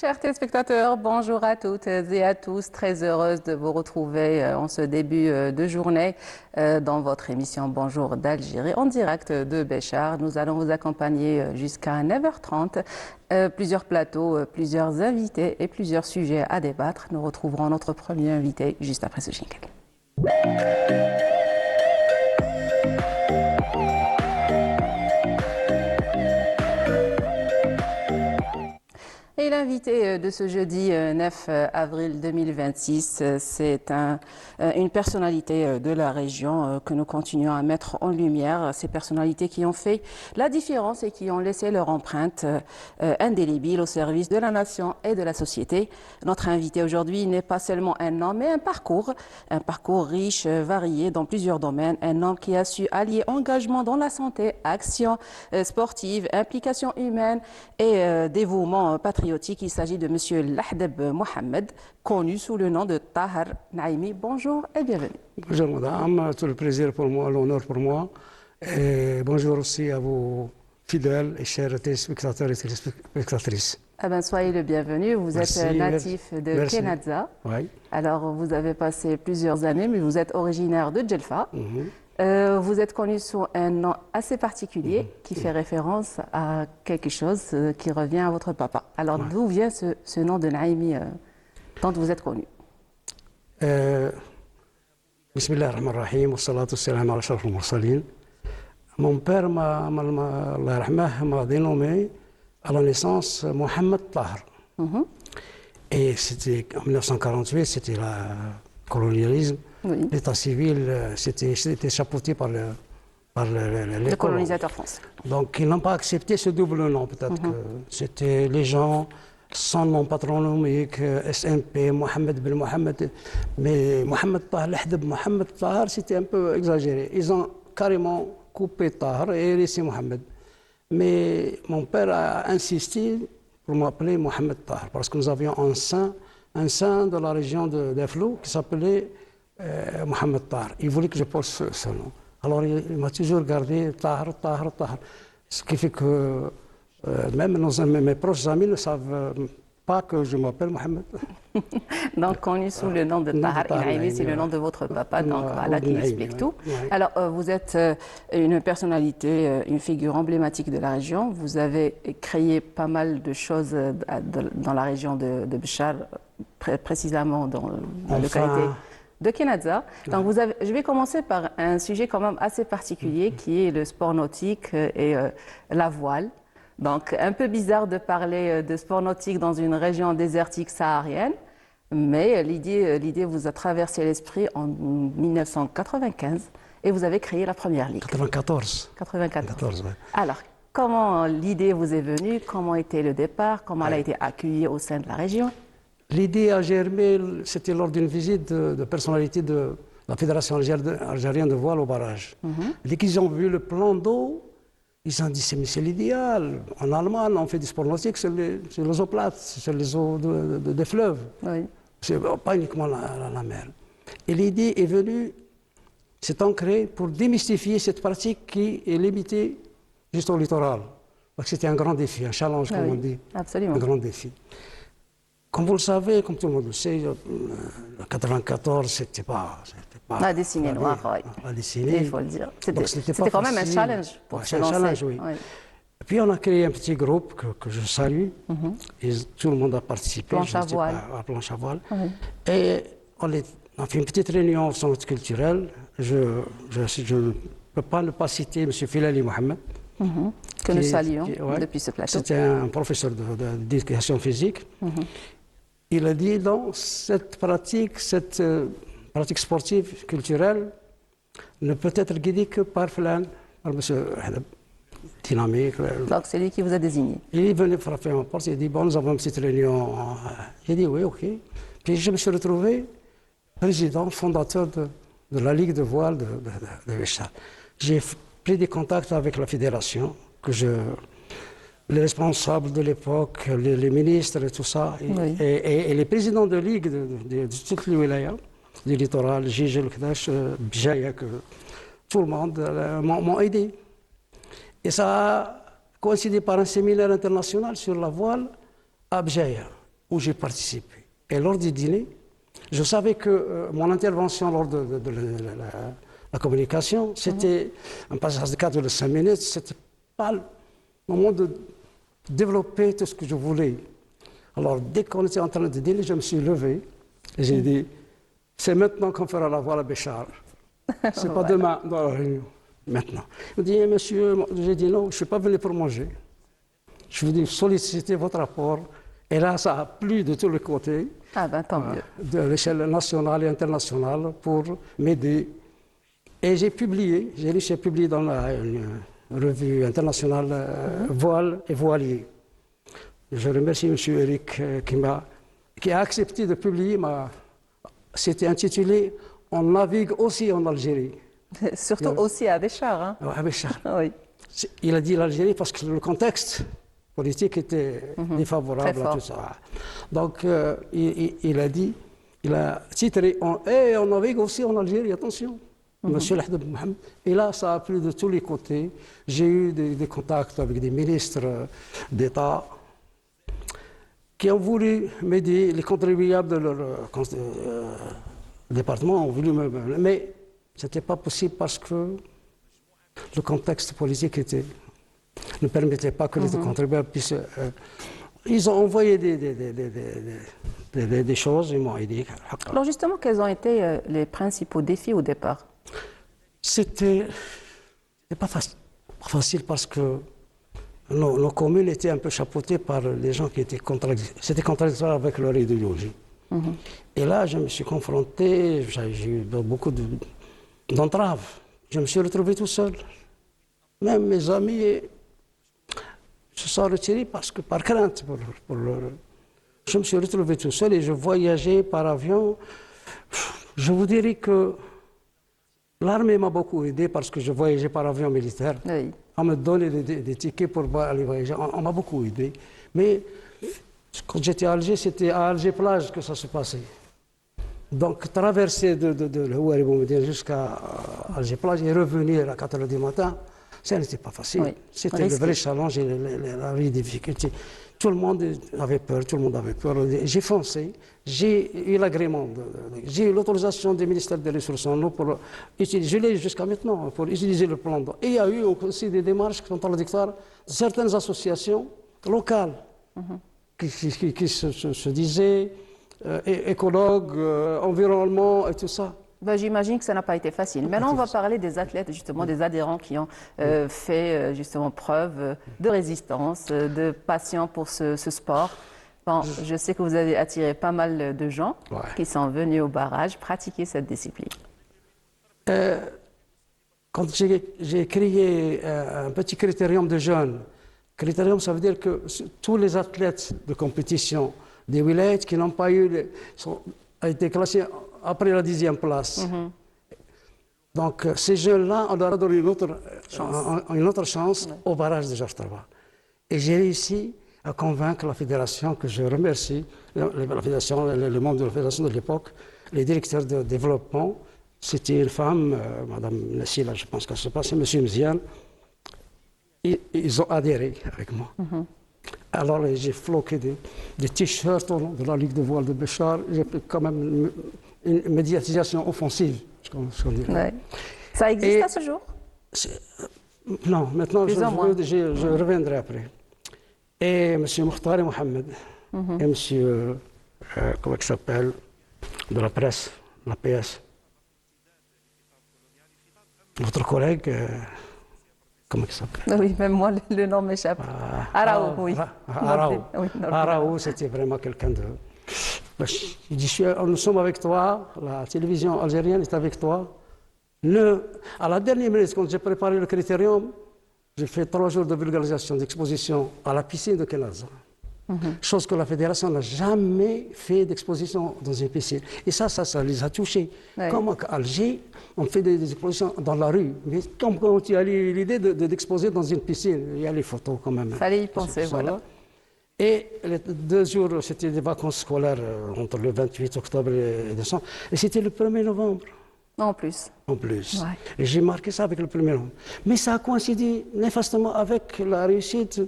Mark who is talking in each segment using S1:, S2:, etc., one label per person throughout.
S1: Chers téléspectateurs, bonjour à toutes et à tous. Très heureuse de vous retrouver en ce début de journée dans votre émission Bonjour d'Algérie en direct de Béchar. Nous allons vous accompagner jusqu'à 9h30. Plusieurs plateaux, plusieurs invités et plusieurs sujets à débattre. Nous retrouverons notre premier invité juste après ce jingle. Et l'invité de ce jeudi 9 avril 2026, c'est une personnalité de la région que nous continuons à mettre en lumière. Ces personnalités qui ont fait la différence et qui ont laissé leur empreinte indélébile au service de la nation et de la société. Notre invité aujourd'hui n'est pas seulement un nom, mais un parcours riche, varié dans plusieurs domaines. Un homme qui a su allier engagement dans la santé, action sportive, implication humaine et dévouement patriotique. Il s'agit de M. Lahdeb Mohamed, connu sous le nom de Tahar Naimi. Bonjour et bienvenue.
S2: Bonjour madame, tout le plaisir pour moi, l'honneur pour moi. Et bonjour aussi à vos fidèles et chers téléspectateurs et téléspectatrices.
S1: Eh bien, soyez le bienvenu. Vous êtes natif de Kenadza.
S2: Oui.
S1: Alors, vous avez passé plusieurs années, mais vous êtes originaire de Djelfa. Vous êtes connu sous un nom assez particulier qui fait référence à quelque chose qui revient à votre papa. Alors, d'où vient ce nom de Naimi dont vous êtes connu?
S2: Bismillah ar-Rahman ar-Rahim, wa salatu salam ala ashraf al-mursalin. Mon père m'a dénommé à la naissance Mohamed Tahar. Et c'était en 1948, c'était le colonialisme. Oui. L'état civil, c'était chapeauté par les
S1: colonisateur français.
S2: Donc, ils n'ont pas accepté ce double nom. Peut-être que c'était les gens sans nom patronymique, SNP, Mohamed Ben Mohamed. Mais Mohamed Tahar, Lahdeb Mohamed Tahar, c'était un peu exagéré. Ils ont carrément coupé Tahar et laissé Mohamed. Mais mon père a insisté pour m'appeler Mohamed Tahar, parce que nous avions un saint de la région d'Eflou qui s'appelait Mohamed Tahar. Il voulait que je porte ce nom. Alors il m'a toujours gardé Tahar. Ce qui fait que même mes proches amis ne savent pas que je m'appelle Mohamed.
S1: Donc connu sous le nom de Tahar Naimi, c'est le nom de votre papa, donc voilà qui explique tout. Alors vous êtes une personnalité, une figure emblématique de la région. Vous avez créé pas mal de choses dans la région de Béchar, précisément dans la localité de Kenadza. Donc je vais commencer par un sujet quand même assez particulier qui est le sport nautique et la voile. Donc un peu bizarre de parler de sport nautique dans une région désertique saharienne, mais l'idée vous a traversé l'esprit en 1995 et vous avez créé la première ligue.
S2: 94.
S1: 94.
S2: Ouais.
S1: Alors, comment l'idée vous est venue? Comment était le départ? Comment elle a été accueillie au sein de la région?
S2: L'idée a germé, c'était lors d'une visite de personnalité de la Fédération algérienne de voile au barrage. Dès qu'ils ont vu le plan d'eau, ils ont dit c'est l'idéal. En Allemagne, on fait du sport nautique sur les eaux plates, sur les eaux des fleuves. Oui. C'est pas uniquement la mer. Et l'idée est venue, s'est ancrée pour démystifier cette pratique qui est limitée juste au littoral. Donc c'était un grand défi, un challenge, comme on dit.
S1: Absolument.
S2: Un grand défi. Comme vous le savez, comme tout le monde le sait, en 94, c'était pas
S1: la dessinée noire, oui.
S2: La dessinée.
S1: Il faut le dire. C'était quand même un challenge pour se lancer.
S2: Challenge, oui. Et puis on a créé un petit groupe que je salue, et tout le monde a participé.
S1: Planche à voile.
S2: À planche à voile. Et on a fait une petite réunion au centre culturel. Je ne peux pas citer M. Filali Mohamed.
S1: Que nous saluons depuis ce plateau.
S2: C'était un professeur d'éducation physique. Il a dit, donc, cette pratique sportive, culturelle, ne peut être guidée que par Flan, par M. Dynamique.
S1: Donc c'est lui qui vous a désigné.
S2: Il est venu frapper à ma porte, il a dit, bon, nous avons une petite réunion. J'ai dit, oui, ok. Puis je me suis retrouvé président, fondateur de la Ligue de voile de Béchar. J'ai pris des contacts avec la fédération, les responsables de l'époque, les ministres et tout ça, et les présidents de ligue de toutes les wilayas, du littoral, Jijel, Kdash, Bjaya, que tout le monde m'ont aidé. Et ça a coïncidé par un séminaire international sur la voile à Bjaya. où j'ai participé. Et lors du dîner, je savais que mon intervention lors de la communication, c'était un passage de 4 ou de 5 minutes, c'était pas le moment de développer tout ce que je voulais. Alors, dès qu'on était en train de dîner, je me suis levé et j'ai dit, c'est maintenant qu'on fera la voix à Béchar. C'est pas demain dans la réunion, maintenant. Il me dit, monsieur, j'ai dit non, je ne suis pas venu pour manger. Je vous dis, solliciter votre rapport. Et là, ça a plu de tous les côtés,
S1: Ah ben tant mieux.
S2: de l'échelle nationale et internationale, pour m'aider. Et j'ai publié, j'ai réussi à publier dans une revue internationale Voile et Voilier. Je remercie M. Eric qui a accepté de publier C'était intitulé On navigue aussi en Algérie.
S1: Surtout aussi à Béchar. Hein?
S2: À Béchar.
S1: Oui.
S2: Il a dit l'Algérie parce que le contexte politique était défavorable à tout ça. Donc il a dit, il a titré On navigue aussi en Algérie, attention. Monsieur Lahdeb Mohamed. Et là, ça a plu de tous les côtés. J'ai eu des contacts avec des ministres d'État qui ont voulu m'aider, les contribuables de leur département ont voulu m'aider. Mais ce n'était pas possible parce que le contexte politique ne permettait pas que les contribuables puissent... ils ont envoyé des choses, ils m'ont aidé.
S1: Alors justement, quels ont été les principaux défis au départ?
S2: C'était pas facile parce que nos communes étaient un peu chapeautées par les gens qui étaient contradictoires avec leur idéologie. Et là, je me suis confronté, j'ai eu beaucoup d'entraves. Je me suis retrouvé tout seul. Même mes amis se sont retirés par crainte pour leur... Je me suis retrouvé tout seul et je voyageais par avion. Je vous dirais que l'armée m'a beaucoup aidé parce que je voyageais par avion militaire.
S1: Oui.
S2: On me donnait des tickets pour aller voyager. On m'a beaucoup aidé. Mais quand j'étais à Alger, c'était à Alger-Plage que ça se passait. Donc, traverser de l'Ouari Boumediene jusqu'à Alger-Plage et revenir à 4 h du matin, ça n'était pas facile.
S1: Oui.
S2: C'était le vrai challenge et la vraie difficulté. Tout le monde avait peur, J'ai foncé, j'ai eu l'agrément, j'ai eu l'autorisation du ministère des Ressources en eau pour utiliser, je l'ai jusqu'à maintenant, pour utiliser le plan d'eau. Et il y a eu aussi des démarches contradictoires de certaines associations locales qui se disaient écologues, environnement et tout ça.
S1: Ben, j'imagine que ça n'a pas été facile. Maintenant, on va parler des athlètes, justement, des adhérents qui ont fait justement preuve de résistance, de passion pour ce sport. Bon, je sais que vous avez attiré pas mal de gens qui sont venus au barrage pratiquer cette discipline.
S2: Quand j'ai créé un petit critérium de jeunes, critérium, ça veut dire que tous les athlètes de compétition des wilayas qui n'ont pas eu, ont été classés après la 10e place. Donc, ces jeunes-là, on leur a donné une autre chance au barrage de Georges Tarba. Et j'ai réussi à convaincre la fédération, que je remercie, la fédération, les membres de la fédération de l'époque, les directeurs de développement. C'était une femme, Madame Nassila, je pense qu'elle se passe, Monsieur Mziane. Ils ont adhéré avec moi. Alors, j'ai floqué des t-shirts au nom de la Ligue de voile de Béchar. J'ai fait quand même une médiatisation offensive, ce qu'on dirait.
S1: Ouais. Ça existe à ce jour?
S2: Non, maintenant je reviendrai après. Et M. Mouhtari Mohamed, et M. Comment il s'appelle, de la presse, la PS, votre collègue, comment il s'appelle?
S1: Oui, même moi, le nom m'échappe. Araou, oui.
S2: Araou, c'était vraiment quelqu'un de... Il dit, nous sommes avec toi, la télévision algérienne est avec toi. À la dernière minute, quand j'ai préparé le critérium, j'ai fait 3 jours de vulgarisation, d'exposition à la piscine de Kenaza. Chose que la fédération n'a jamais fait d'exposition dans une piscine. Et ça les a touchés. Comme à Alger, on fait des expositions dans la rue. Mais quand il y a l'idée d'exposer dans une piscine, il y a les photos quand même.
S1: Il fallait y penser, voilà.
S2: Et les 2 jours, c'était des vacances scolaires entre le 28 octobre et décembre. Et c'était le 1er novembre.
S1: En plus.
S2: En plus.
S1: Ouais.
S2: Et j'ai marqué ça avec le 1er novembre. Mais ça a coïncidé néfastement avec la réussite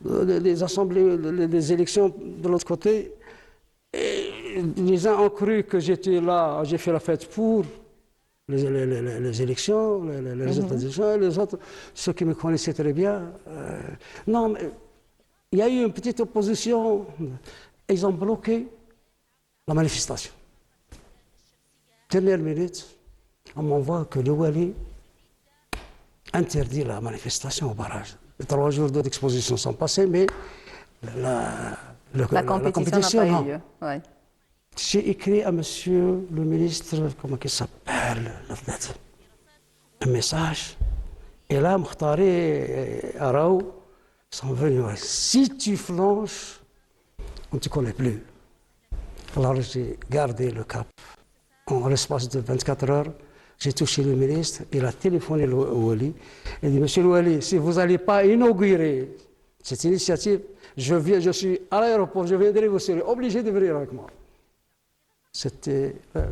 S2: des assemblées, des élections de l'autre côté. les uns ont cru que j'étais là, j'ai fait la fête pour les élections, les résultats des élections, et les autres, ceux qui me connaissaient très bien. Non, mais il y a eu une petite opposition. Ils ont bloqué la manifestation. Dernière minute, on m'envoie que le Wali interdit la manifestation au barrage. Les 3 jours d'exposition sont passés, mais
S1: La compétition n'a pas eu lieu. Ouais.
S2: J'ai écrit à monsieur le ministre, comment il s'appelle, un message. Et là, Mokhtari et Araou sont venus. Si tu flanches, on ne te connaît plus. Alors j'ai gardé le cap. En l'espace de 24 heures, j'ai touché le ministre, il a téléphoné au Wali. Il dit, monsieur le Wali, si vous n'allez pas inaugurer cette initiative, je suis à l'aéroport, je viendrai, vous serez obligé de venir avec moi. C'était le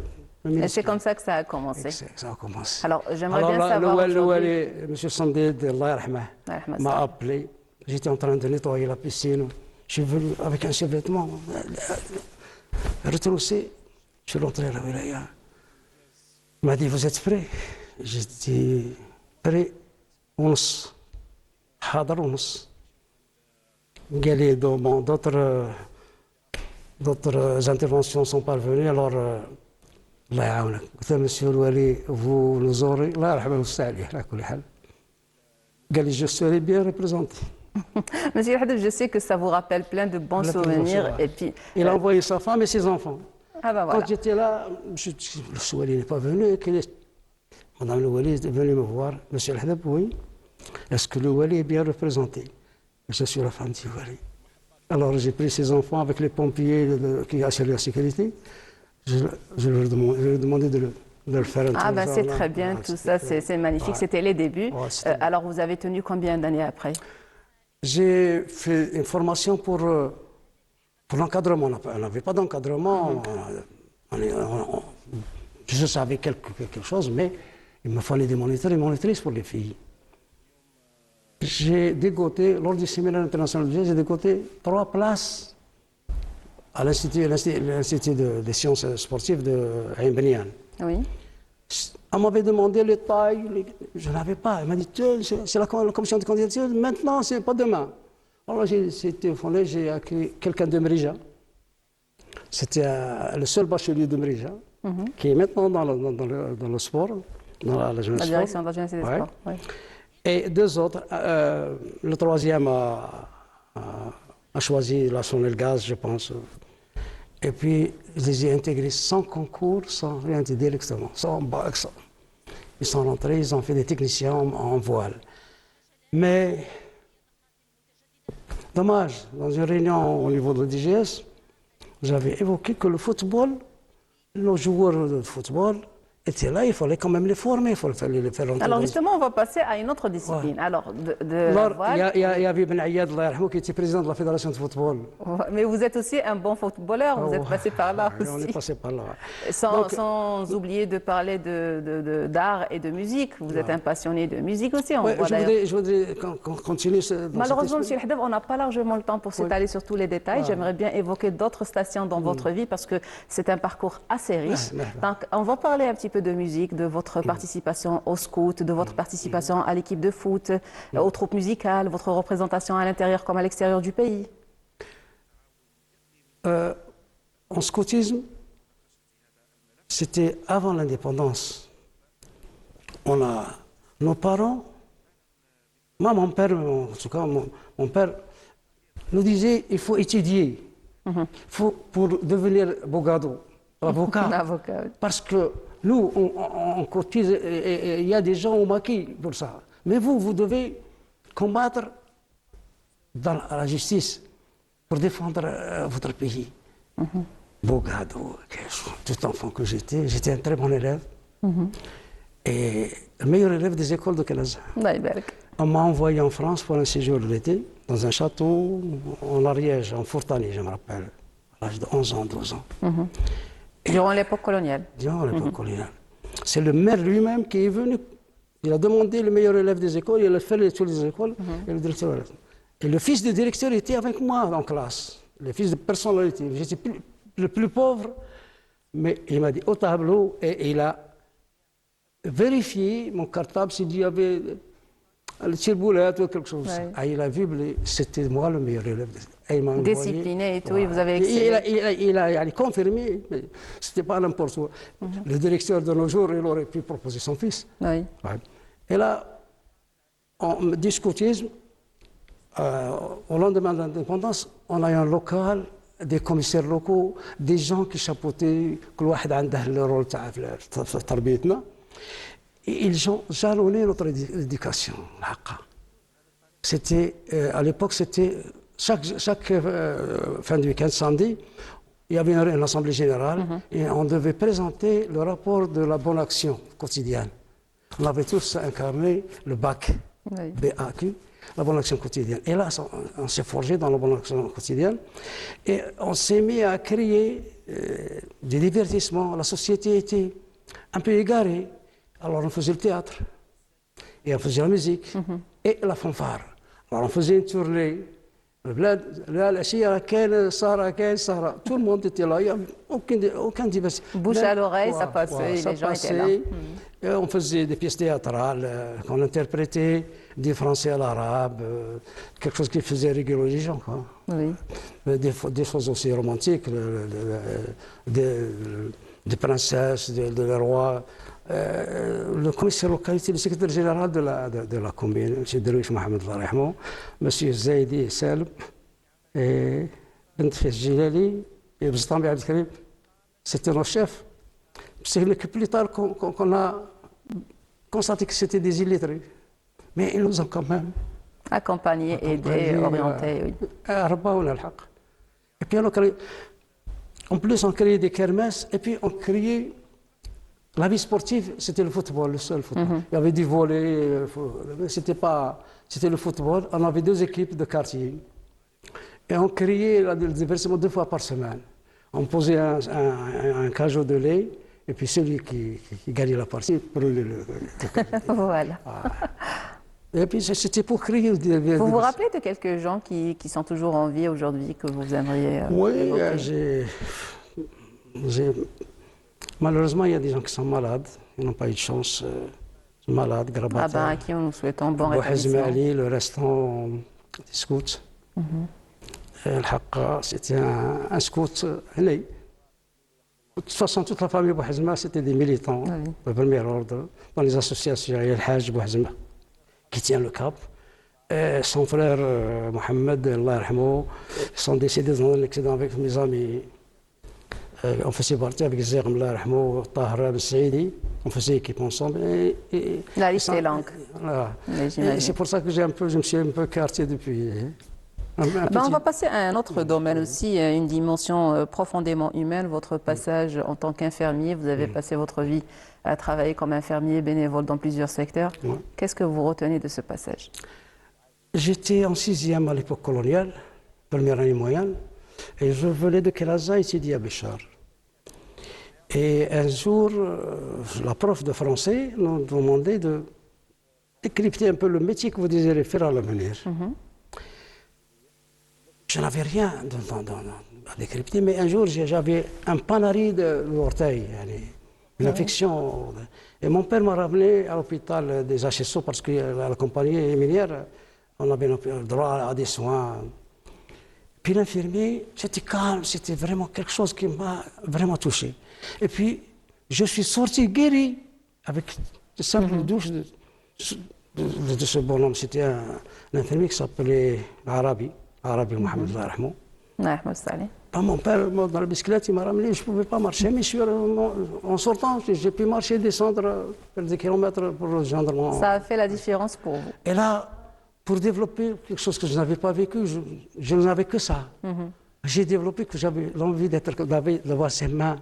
S2: ministre.
S1: Et c'est comme ça que ça a commencé.
S2: Ça a commencé.
S1: Alors, j'aimerais bien savoir
S2: le Wali, monsieur Sandid, Allah yarhamah, m'a appelé. J'étais en train de nettoyer la piscine. Je suis venu avec un survêtement retroussé. Je suis rentré à la wilaya. Il m'a dit, vous êtes prêts? J'ai dit, prêt, ونص حاضر ونص. قال لي d'autres interventions sont parvenues, alors الله يعاونك. قلت له monsieur le Wali, vous nous aurez الله يرحمه ويوسع عليه على كل حال. قال لي je serai bien représenté.
S1: Monsieur Hadeb, je sais que ça vous rappelle plein de bons souvenirs. Et puis,
S2: il a envoyé sa femme et ses enfants.
S1: Ah ben voilà.
S2: Quand j'étais là, le Wali n'est pas venu. Madame le Wali est venue me voir. Monsieur El Hadeb, oui. Est-ce que le Wali est bien représenté? Je suis la femme du Wali. Alors j'ai pris ses enfants avec les pompiers qui assurent la sécurité. Je leur ai demandé de le faire.
S1: Ah ben c'est très bien, tout ça, c'est magnifique. Ouais. C'était les débuts. Ouais, alors vous avez tenu combien d'années après?
S2: J'ai fait une formation pour l'encadrement. On n'avait pas d'encadrement. Je savais quelque chose, mais il me fallait des moniteurs et monitrices pour les filles. J'ai dégoté, lors du séminaire international de jazz, j'ai dégoté 3 places à l'Institut des sciences sportives de Ain Benian.
S1: Oui.
S2: On m'avait demandé les tailles, je n'avais pas. Il m'a dit, c'est la commission de candidature, maintenant, c'est pas demain. Alors j'ai téléphoné, j'ai accueilli quelqu'un de Mrija. C'était le seul bachelier de Mrija, qui est maintenant dans le sport, dans la
S1: direction de la jeunesse et des sports. Oui.
S2: Et 2 autres. Le 3e a choisi la Sonelgaz, je pense. Et puis, je les ai intégrés sans concours, sans rien de directement, sans bac. Ils sont rentrés, ils ont fait des techniciens en voile. Mais, dommage, dans une réunion au niveau de la DGS, j'avais évoqué que le football, nos joueurs de football, étaient là, il fallait quand même les former, il fallait les faire rentrer.
S1: Alors justement, on va passer à une autre discipline. Ouais. Alors,
S2: il y avait Ben Ayad, qui était président de la Fédération de football.
S1: Mais vous êtes aussi un bon footballeur, vous êtes passé par là aussi.
S2: On est passé par là.
S1: Sans oublier de parler d'art et de musique. Vous êtes un passionné de musique aussi.
S2: Je voudrais continuer.
S1: Malheureusement, M. Hadeb, on n'a pas largement le temps pour s'étaler sur tous les détails. J'aimerais bien évoquer d'autres stations dans votre vie parce que c'est un parcours assez riche. Donc, on va parler un petit peu de musique, de votre participation au scout, de votre participation à l'équipe de foot, aux troupes musicales, votre représentation à l'intérieur comme à l'extérieur du pays.
S2: En scoutisme, c'était avant l'indépendance. Nos parents, mon père, en tout cas, mon père nous disait il faut étudier, pour devenir bogado, avocat. Parce que nous, on cotise et il y a des gens au maquis pour ça. Mais vous devez combattre dans la justice pour défendre votre pays. Bogado, tout enfant que j'étais un très bon élève. Et le meilleur élève des écoles de Canazza. On m'a envoyé en France pour un séjour de l'été, dans un château en Ariège, en Fourtani, je me rappelle, à l'âge de 11 ans, 12 ans.
S1: Durant l'époque coloniale.
S2: Durant l'époque coloniale. C'est le maire lui-même qui est venu. Il a demandé le meilleur élève des écoles, il a fait toutes les écoles, et le directeur. Et le fils du directeur était avec moi en classe. Le fils de personnalité. J'étais le plus pauvre, mais il m'a dit au tableau et il a vérifié mon cartable s'il y avait le tire-boulette ou quelque chose.
S1: Ouais.
S2: Ah, il a vu, c'était moi le meilleur élève. Et il m'a envoyé.
S1: Discipliné et tout,
S2: Voilà.
S1: et vous avez
S2: Et
S1: excellé.
S2: il a confirmé, mais c'était pas n'importe quoi. Le directeur de nos jours, il aurait pu proposer son fils.
S1: Oui.
S2: Ouais. Et là, en discutisme, au lendemain de l'indépendance, on a eu un local, des commissaires locaux, des gens qui chapeautaient, كل واحد عنده le rôle تاع في تربيتنا. Et ils ont jalonné notre éducation. C'était, à l'époque, c'était chaque fin de week-end, samedi, il y avait une assemblée générale et on devait présenter le rapport de la bonne action quotidienne. On avait tous incarné le BAC,
S1: Oui.
S2: BAQ, la bonne action quotidienne. Et là, on s'est forgé dans la bonne action quotidienne et on s'est mis à créer des divertissements. La société était un peu égarée. Alors on faisait le théâtre, et on faisait la musique, et la fanfare. Alors on faisait une tournée. Tout le monde était là, il n'y avait aucun divertissement.
S1: Bouche à l'oreille, ça passait,
S2: ça
S1: les gens étaient là.
S2: passait. Et on faisait des pièces théâtrales qu'on interprétait du français à l'arabe, quelque chose qui faisait rigoler les gens, quoi.
S1: Oui.
S2: Des choses aussi romantiques, des princesses, des rois. Le commissaire local était le secrétaire général de la commune, M. Derouish Mohamed Allah yarhamou, M. Zaidi Salim, et Bent Fes Jilali, et Bztami Abdelkarim. C'était nos chefs. C'est que plus tard qu'on a constaté que c'était des illettrés. Mais ils nous ont quand même
S1: Accompagné, aidé, orienté. Oui.
S2: Et puis en plus on créait des kermesses et puis on créait la vie sportive, c'était le football, le seul football. Il y avait du volley, c'était le football. On avait 2 équipes de quartier et on créait le divertissement 2 fois par semaine. On posait un cajot de lait et puis celui qui gagnait la partie prenait le
S1: Voilà.
S2: Et puis c'était pour créer.
S1: Vous vous rappelez de quelques gens qui sont toujours en vie aujourd'hui que vous aimeriez
S2: Oui,
S1: évoquer?
S2: Malheureusement, il y a des gens qui sont malades, ils n'ont pas eu de chance, malades,
S1: Ah
S2: grabataires.
S1: ben, à qui nous souhaitons bon
S2: Bouhazm
S1: rétablissement.
S2: Ali, le restant des scouts. C'était un scout né. De toute façon, toute la famille Bouhazma, c'était des militants
S1: Oui.
S2: de premier ordre dans les associations. Il y a le Hajj Bouhazma qui tient le cap. Et son frère Mohamed, Allah yarhamou, sont décédés dans un accident avec mes amis. On faisait partie avec Zerm, Allah yarhamou, Tahra Saïdi. On faisait équipe ensemble.
S1: La liste est longue.
S2: Voilà.
S1: Mais
S2: Et
S1: j'imagine.
S2: c'est pour ça que je me suis un peu écarté depuis.
S1: Ben, on va passer à un autre domaine aussi, une dimension profondément humaine. Votre passage en tant qu'infirmier, vous avez passé votre vie à travailler comme infirmier bénévole dans plusieurs secteurs.
S2: Ouais.
S1: Qu'est-ce que vous retenez de ce passage?
S2: J'étais en 6e à l'époque coloniale, première année moyenne, et je venais de Kelaza étudier à Béchar. Et un jour, la prof de français nous demandait de décrypter un peu le métier que vous désirez faire à l'avenir. Je n'avais rien à décrypter, mais un jour j'avais un panari de l'orteil, une infection. Et mon père m'a ramené à l'hôpital des HSO parce que la compagnie minière, on avait le droit à des soins. Puis l'infirmier, c'était calme, c'était vraiment quelque chose qui m'a vraiment touché. Et puis, je suis sorti guéri avec de simples douches de ce bonhomme. C'était un infirmier qui s'appelait Arabi Mohamed Allah yarhamou.
S1: Ouais, moi, ça allait.
S2: Mon père, dans la bicyclette, il m'a ramené, je ne pouvais pas marcher, mais en sortant, j'ai pu marcher, descendre des kilomètres pour rejoindre mon...
S1: Ça a fait la différence pour vous.
S2: Et là, pour développer quelque chose que je n'avais pas vécu, je n'avais que ça. J'ai développé que j'avais l'envie d'avoir ses mains.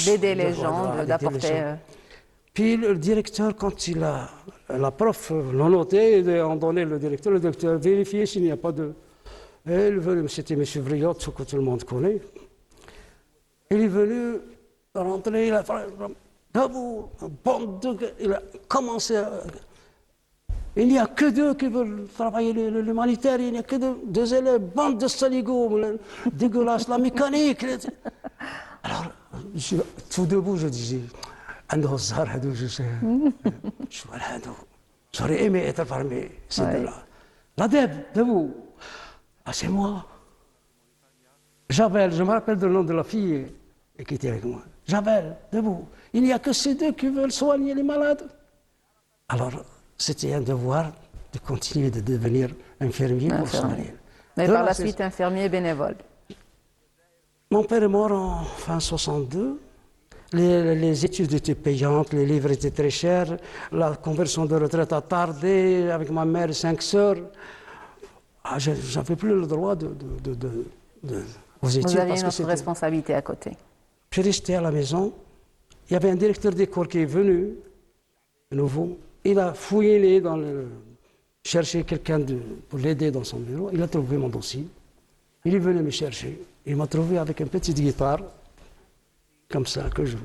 S1: D'aider les gens,
S2: d'aider
S1: d'apporter...
S2: les gens. Puis le directeur, quand la prof l'a noté, on donnait le directeur vérifiait s'il n'y a pas de... Et c'était M. Vriot, que tout le monde connaît. Il est venu rentrer, il a commencé Il n'y a que deux qui veulent travailler l'humanitaire, il n'y a que deux élèves, bande de saligots, dégueulasse, la mécanique. Alors, tout debout, je disais, j'aurais aimé être parmi ces deux-là. L'ADEB, debout. Ah, c'est moi. Javel, je me rappelle le nom de la fille qui était avec moi. Javel, debout. Il n'y a que ces deux qui veulent soigner les malades. Alors, c'était un devoir de continuer de devenir infirmier pour soigner.
S1: Mais par la suite, infirmier bénévole.
S2: Mon père est mort en fin 62. Les études étaient payantes, les livres étaient très chers, la conversion de retraite a tardé avec ma mère et 5 sœurs. Ah, je n'avais plus le droit aux études.
S1: Vous aviez une autre responsabilité à côté.
S2: Je restais à la maison. Il y avait un directeur d'école qui est venu, nouveau. Il a fouillé cherché quelqu'un pour l'aider dans son bureau. Il a trouvé mon dossier. Il est venu me chercher. Il m'a trouvé avec une petite guitare, comme ça, que je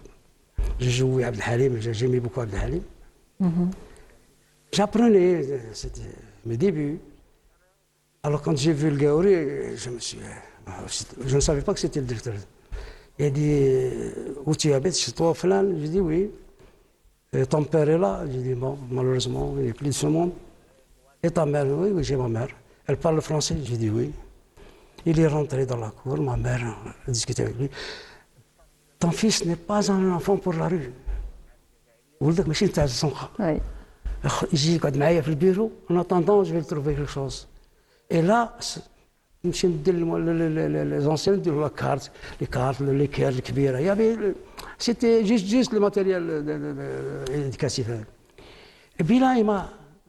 S2: jouais Abdel Halim, j'aimais beaucoup Abdel Halim. J'apprenais, c'était mes débuts. Alors quand j'ai vu le Gaouri, je ne savais pas que c'était le directeur. Il a dit, où tu habites, chez toi, Flan? J'ai dit oui. Et ton père est là? J'ai dit bon, malheureusement, il n'est plus de ce monde. Et ta mère? Oui, oui, j'ai ma mère. Elle parle français? J'ai dit oui. Il est rentré dans la cour, ma mère a discuté avec lui. Ton fils n'est pas un enfant pour la rue. ولدك ماشي نتاع الزنقة. يجي يقعد معايا في البيرو en attendant je vais trouver quelque chose. Et là نمشي ندير les anciens نديروا les cartes, les caires الكبيرة. Il y avait c'était juste le matériel éducatif. Et puis là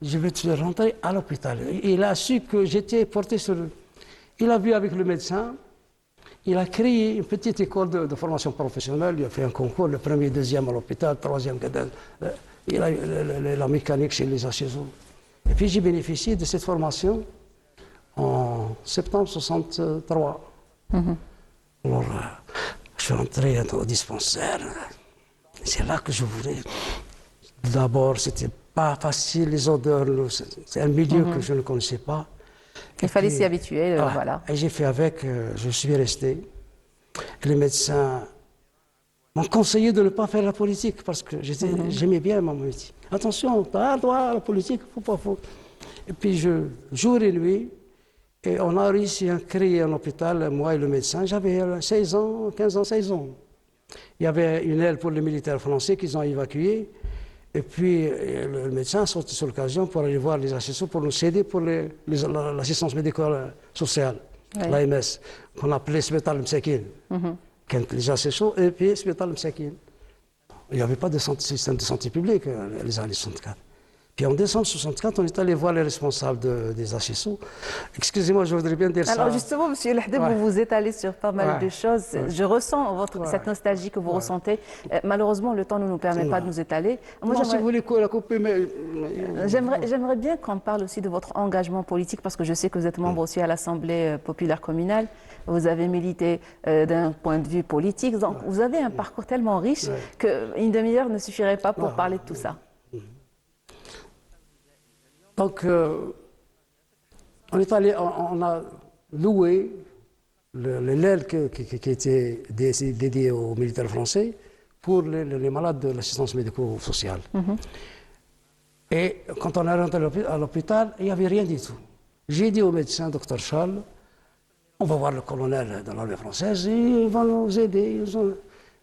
S2: je vais te rentrer à l'hôpital. Il a su que j'étais porté sur. Il a vu avec le médecin. Il a créé une petite école de formation professionnelle. Il a fait un concours, le premier, deuxième à l'hôpital, troisième, il a eu la mécanique chez les HSO. Et puis j'ai bénéficié de cette formation en septembre 63. Alors, je suis rentré au dispensaire. C'est là que je voulais. D'abord, c'était pas facile, les odeurs. C'est un milieu que je ne connaissais pas.
S1: Il fallait s'y habituer, voilà.
S2: Et j'ai fait avec, je suis resté. Et les médecins m'ont conseillé de ne pas faire la politique parce que j'aimais bien mon métier. Attention, t'as droit à la politique, faut. Et puis jour et nuit, et on a réussi à créer un hôpital, moi et le médecin. J'avais 16 ans, 15 ans, 16 ans. Il y avait une aile pour les militaires français qu'ils ont évacuée. Et puis, le médecin a sauté sur l'occasion pour aller voir les assistants pour nous céder pour l'assistance médicale sociale, l'AMS, qu'on appelait Sbetal Msakin. Les assistants et puis Sbetal Msakin. Il n'y avait pas de système de santé publique les années 64. Puis en décembre 64, on est allé voir les responsables des assistants. Excusez-moi, je voudrais bien dire ça.
S1: Alors justement, Monsieur Lahdeb, vous vous étalez sur pas mal de choses. Je ressens cette nostalgie que vous ressentez. Malheureusement, le temps ne nous permet pas de nous étaler.
S2: Moi, si vous voulez la couper, mais.
S1: J'aimerais bien qu'on parle aussi de votre engagement politique, parce que je sais que vous êtes membre aussi à l'Assemblée populaire communale. Vous avez milité d'un point de vue politique. Donc, vous avez un parcours tellement riche qu'une demi-heure ne suffirait pas pour parler de tout ça.
S2: Donc, on a loué l'aile qui était dédiée aux militaires français pour les malades de l'assistance médico-sociale. Et quand on est rentré à l'hôpital, il n'y avait rien du tout. J'ai dit au médecin, docteur Charles, on va voir le colonel de l'armée française, il va nous aider. Ils ont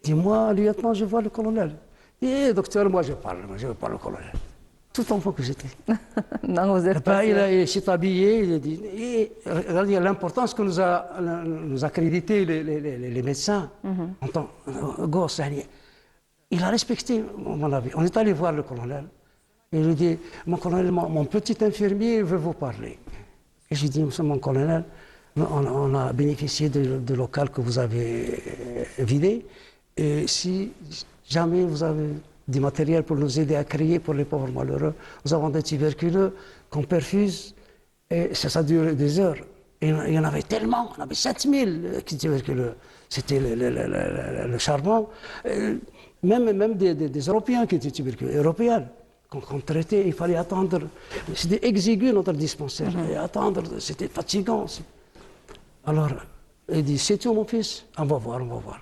S2: dit, moi, lieutenant, je vois le colonel. Et docteur, moi, je parle le colonel. Tout enfant que j'étais.
S1: Non, vous êtes pas.
S2: Il s'est habillé, il a dit. Regardez l'importance que nous a crédité les médecins en tant que gosse. Il a respecté mon avis. On est allé voir le colonel. Il lui dit, mon colonel, mon petit infirmier veut vous parler. Et j'ai dit, mon colonel, on a bénéficié de local que vous avez vidé. Et si jamais vous avez du matériel pour nous aider à créer pour les pauvres malheureux. Nous avons des tuberculeux qu'on perfuse et ça dure des heures. Et il y en avait tellement, on avait 7000 tuberculeux. C'était le charbon. Même des Européens qui étaient tuberculeux, européens. Quand on traitait, il fallait attendre. C'était exigu notre dispensaire. Et attendre, c'était fatigant. Alors, il dit, c'est tout mon fils? On va voir, on va voir.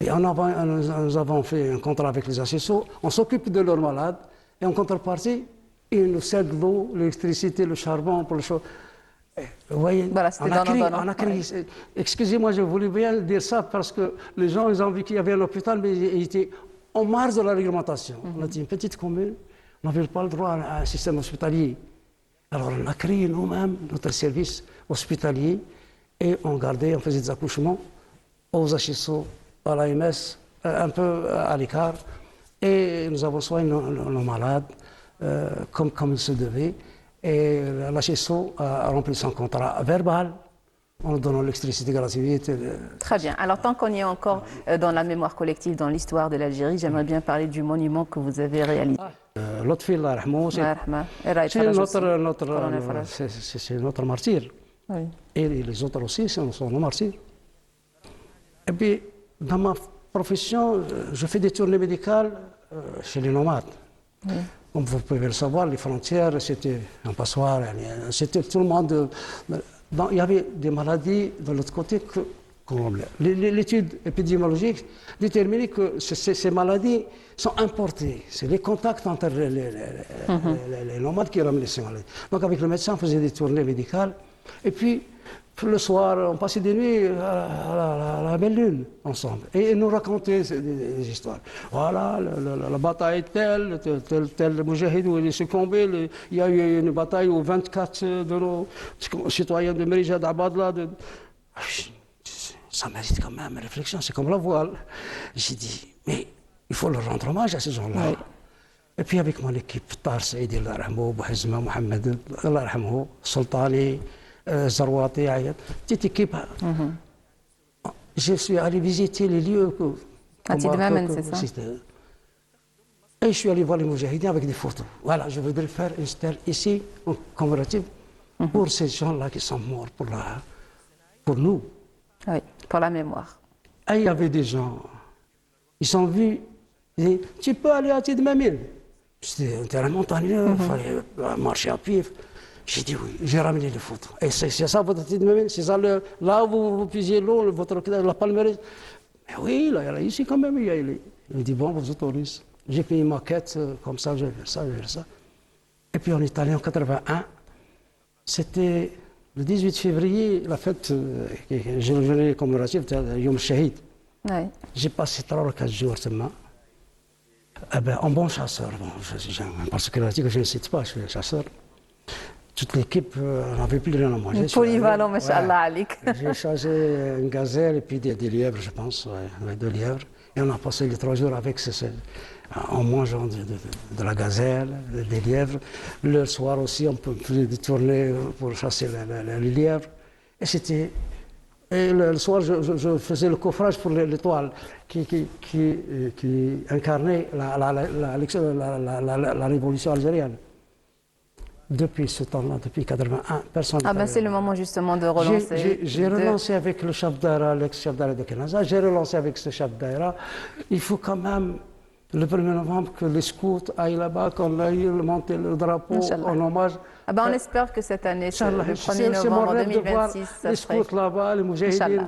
S2: Et nous avons fait un contrat avec les associations. On s'occupe de leurs malades. Et en contrepartie, ils nous cèdent l'eau, l'électricité, le charbon pour le chaud. Vous voyez,
S1: voilà,
S2: on a créé. Ouais. Excusez-moi, je voulais bien dire ça parce que les gens, ils ont vu qu'il y avait un hôpital, mais ils étaient en marge de la réglementation. On a dit une petite commune, on n'avait pas le droit à un système hospitalier. Alors on a créé nous-mêmes notre service hospitalier et on gardait, on faisait des accouchements aux HSO, à l'AMS, un peu à l'écart. Et nous avons soigné nos malades comme il se devait. Et l'HSO a rempli son contrat verbal en nous donnant l'électricité gratuite.
S1: Très bien. Alors, tant qu'on y est encore dans la mémoire collective, dans l'histoire de l'Algérie, j'aimerais bien parler du monument que vous avez réalisé.
S2: Lotfi, c'est notre martyr.
S1: Oui.
S2: Et les autres aussi sont nos martyrs. Et puis, dans ma profession, je fais des tournées médicales chez les nomades. Oui. Comme vous pouvez le savoir, les frontières, c'était un passoire. C'était tout le monde. Il y avait des maladies de l'autre côté. L'étude épidémiologique déterminait que ces maladies sont importées. C'est les contacts entre les nomades qui ramenaient ces maladies. Donc avec le médecin, on faisait des tournées médicales. Et puis, le soir, on passait des nuits à la belle lune ensemble. Et ils nous racontaient des histoires. Voilà, la bataille tel moujahid où il est succombé. Il y a eu une bataille où 24 de nos citoyens de Merijad Abadla. Ça mérite quand même une réflexion, c'est comme la voile. J'ai dit, mais il faut leur rendre hommage à ces gens-là. Oui. Et puis avec mon équipe, Tahar Saïdi, Allah rahmou, Bouhizma, Mohamed, Allah rahmou, Sultani, Zarwati, Ayat, petite équipe. Je suis allé visiter les lieux que...
S1: c'est ça?
S2: Et je suis allé voir les moujahidins avec des photos. Voilà, je voudrais faire une stèle ici, en commémorative, pour ces gens-là qui sont morts, pour nous.
S1: Oui, pour la mémoire.
S2: Et il y avait des gens, ils sont vus, ils disaient, tu peux aller à Tidmamil. C'était un terrain montagneux, il fallait marcher à pied. J'ai dit oui, j'ai ramené les photos. Et c'est ça votre Tidmamil, c'est ça là où vous puisiez l'eau, la palmeraie. Mais oui, là, ici quand même, il me dit, bon, vous autorisez. J'ai fait une maquette comme ça, je vais faire ça, je vais faire ça. Et puis on est allé en 81, c'était... Le 18 février, la fête, j'ai revenu commémorative, c'était Yom Shahid. Oui. J'ai passé 3 ou 4 jours seulement. En bon chasseur, j'ai un particularité que je ne cite pas, je suis un chasseur. Toute l'équipe n'avait plus rien à manger.
S1: Polyvalent, mashallah alik.
S2: J'ai chargé une gazelle et puis des lièvres, je pense, ouais, 2 lièvres. Et on a passé les 3 jours avec en mangeant de la gazelle, des lièvres. Le soir aussi, on faisait des tournées pour chasser les lièvres. Et le soir, je faisais le coffrage pour l'étoile qui incarnait la révolution algérienne. Depuis ce temps-là, depuis 81, personne n'a...
S1: c'est le moment justement de relancer.
S2: J'ai relancé avec le chef d'Aïra, l'ex-chef d'Aïra de Kenaza. J'ai relancé avec ce chef d'Aïra. Il faut quand même, le 1er novembre, que les scouts aillent là-bas, qu'on aille monter le drapeau en hommage.
S1: On espère que cette année, le 1er novembre 2026,
S2: les scouts là-bas, les moujahidines.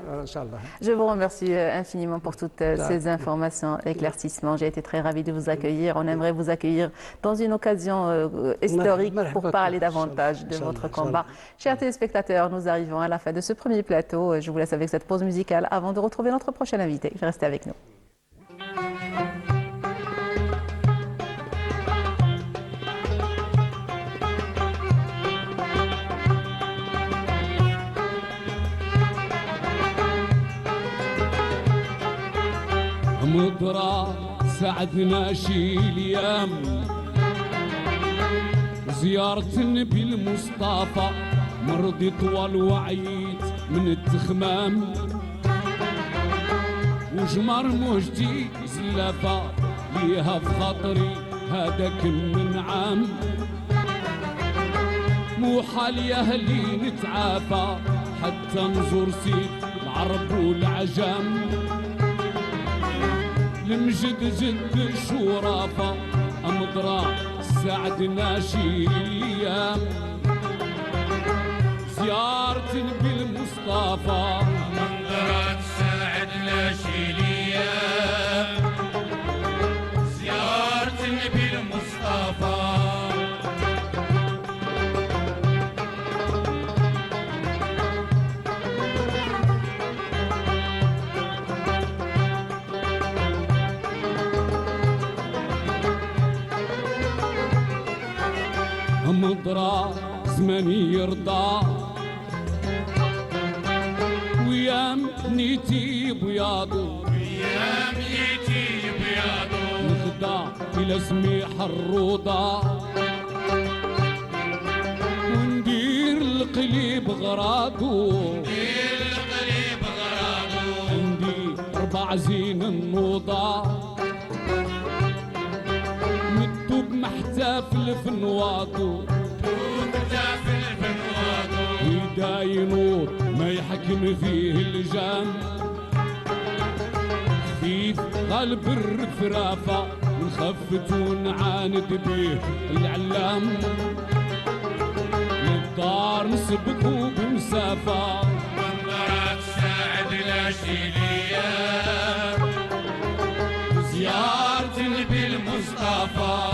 S1: Je vous remercie infiniment pour toutes ces informations, éclaircissements. J'ai été très ravie de vous accueillir. On aimerait vous accueillir dans une occasion historique pour parler davantage de votre combat. Chers téléspectateurs, nous arrivons à la fin de ce premier plateau. Je vous laisse avec cette pause musicale avant de retrouver notre prochain invité. Restez avec nous.
S3: مضرة سعدنا شي اليام زيارة النبي المصطفى مرضي طوال وعيت من التخمام وجمر مجدي زلافة ليها في خاطري هذاك من عام مو حال يا اهلي نتعافى حتى نزور سيد العرب والعجام المجد جد الشرافة أمضرة السعد ناشي الايام زيارة بالمصطفى
S4: منظرات سعد ناشي الايام زيارة النبي المصطفى
S3: مضرى زماني يرضى ويام نيتي بياضو
S4: يا ميتي بياضو
S3: نخدع إلى سميح الروضة وندير القليب غراضو
S4: القريب غرابو
S3: عندي 4 زين النوضة مدو بمحتفل في نواضو
S4: وكتاف البنوادو
S3: ويداي نور ما يحكم فيه الجام خفيف غالب الرفرافة نخفت ونعاند بيه العلام للدار نسبقو بمسافة
S4: منظرات سعد ناشي الايام زيارة النبي المصطفى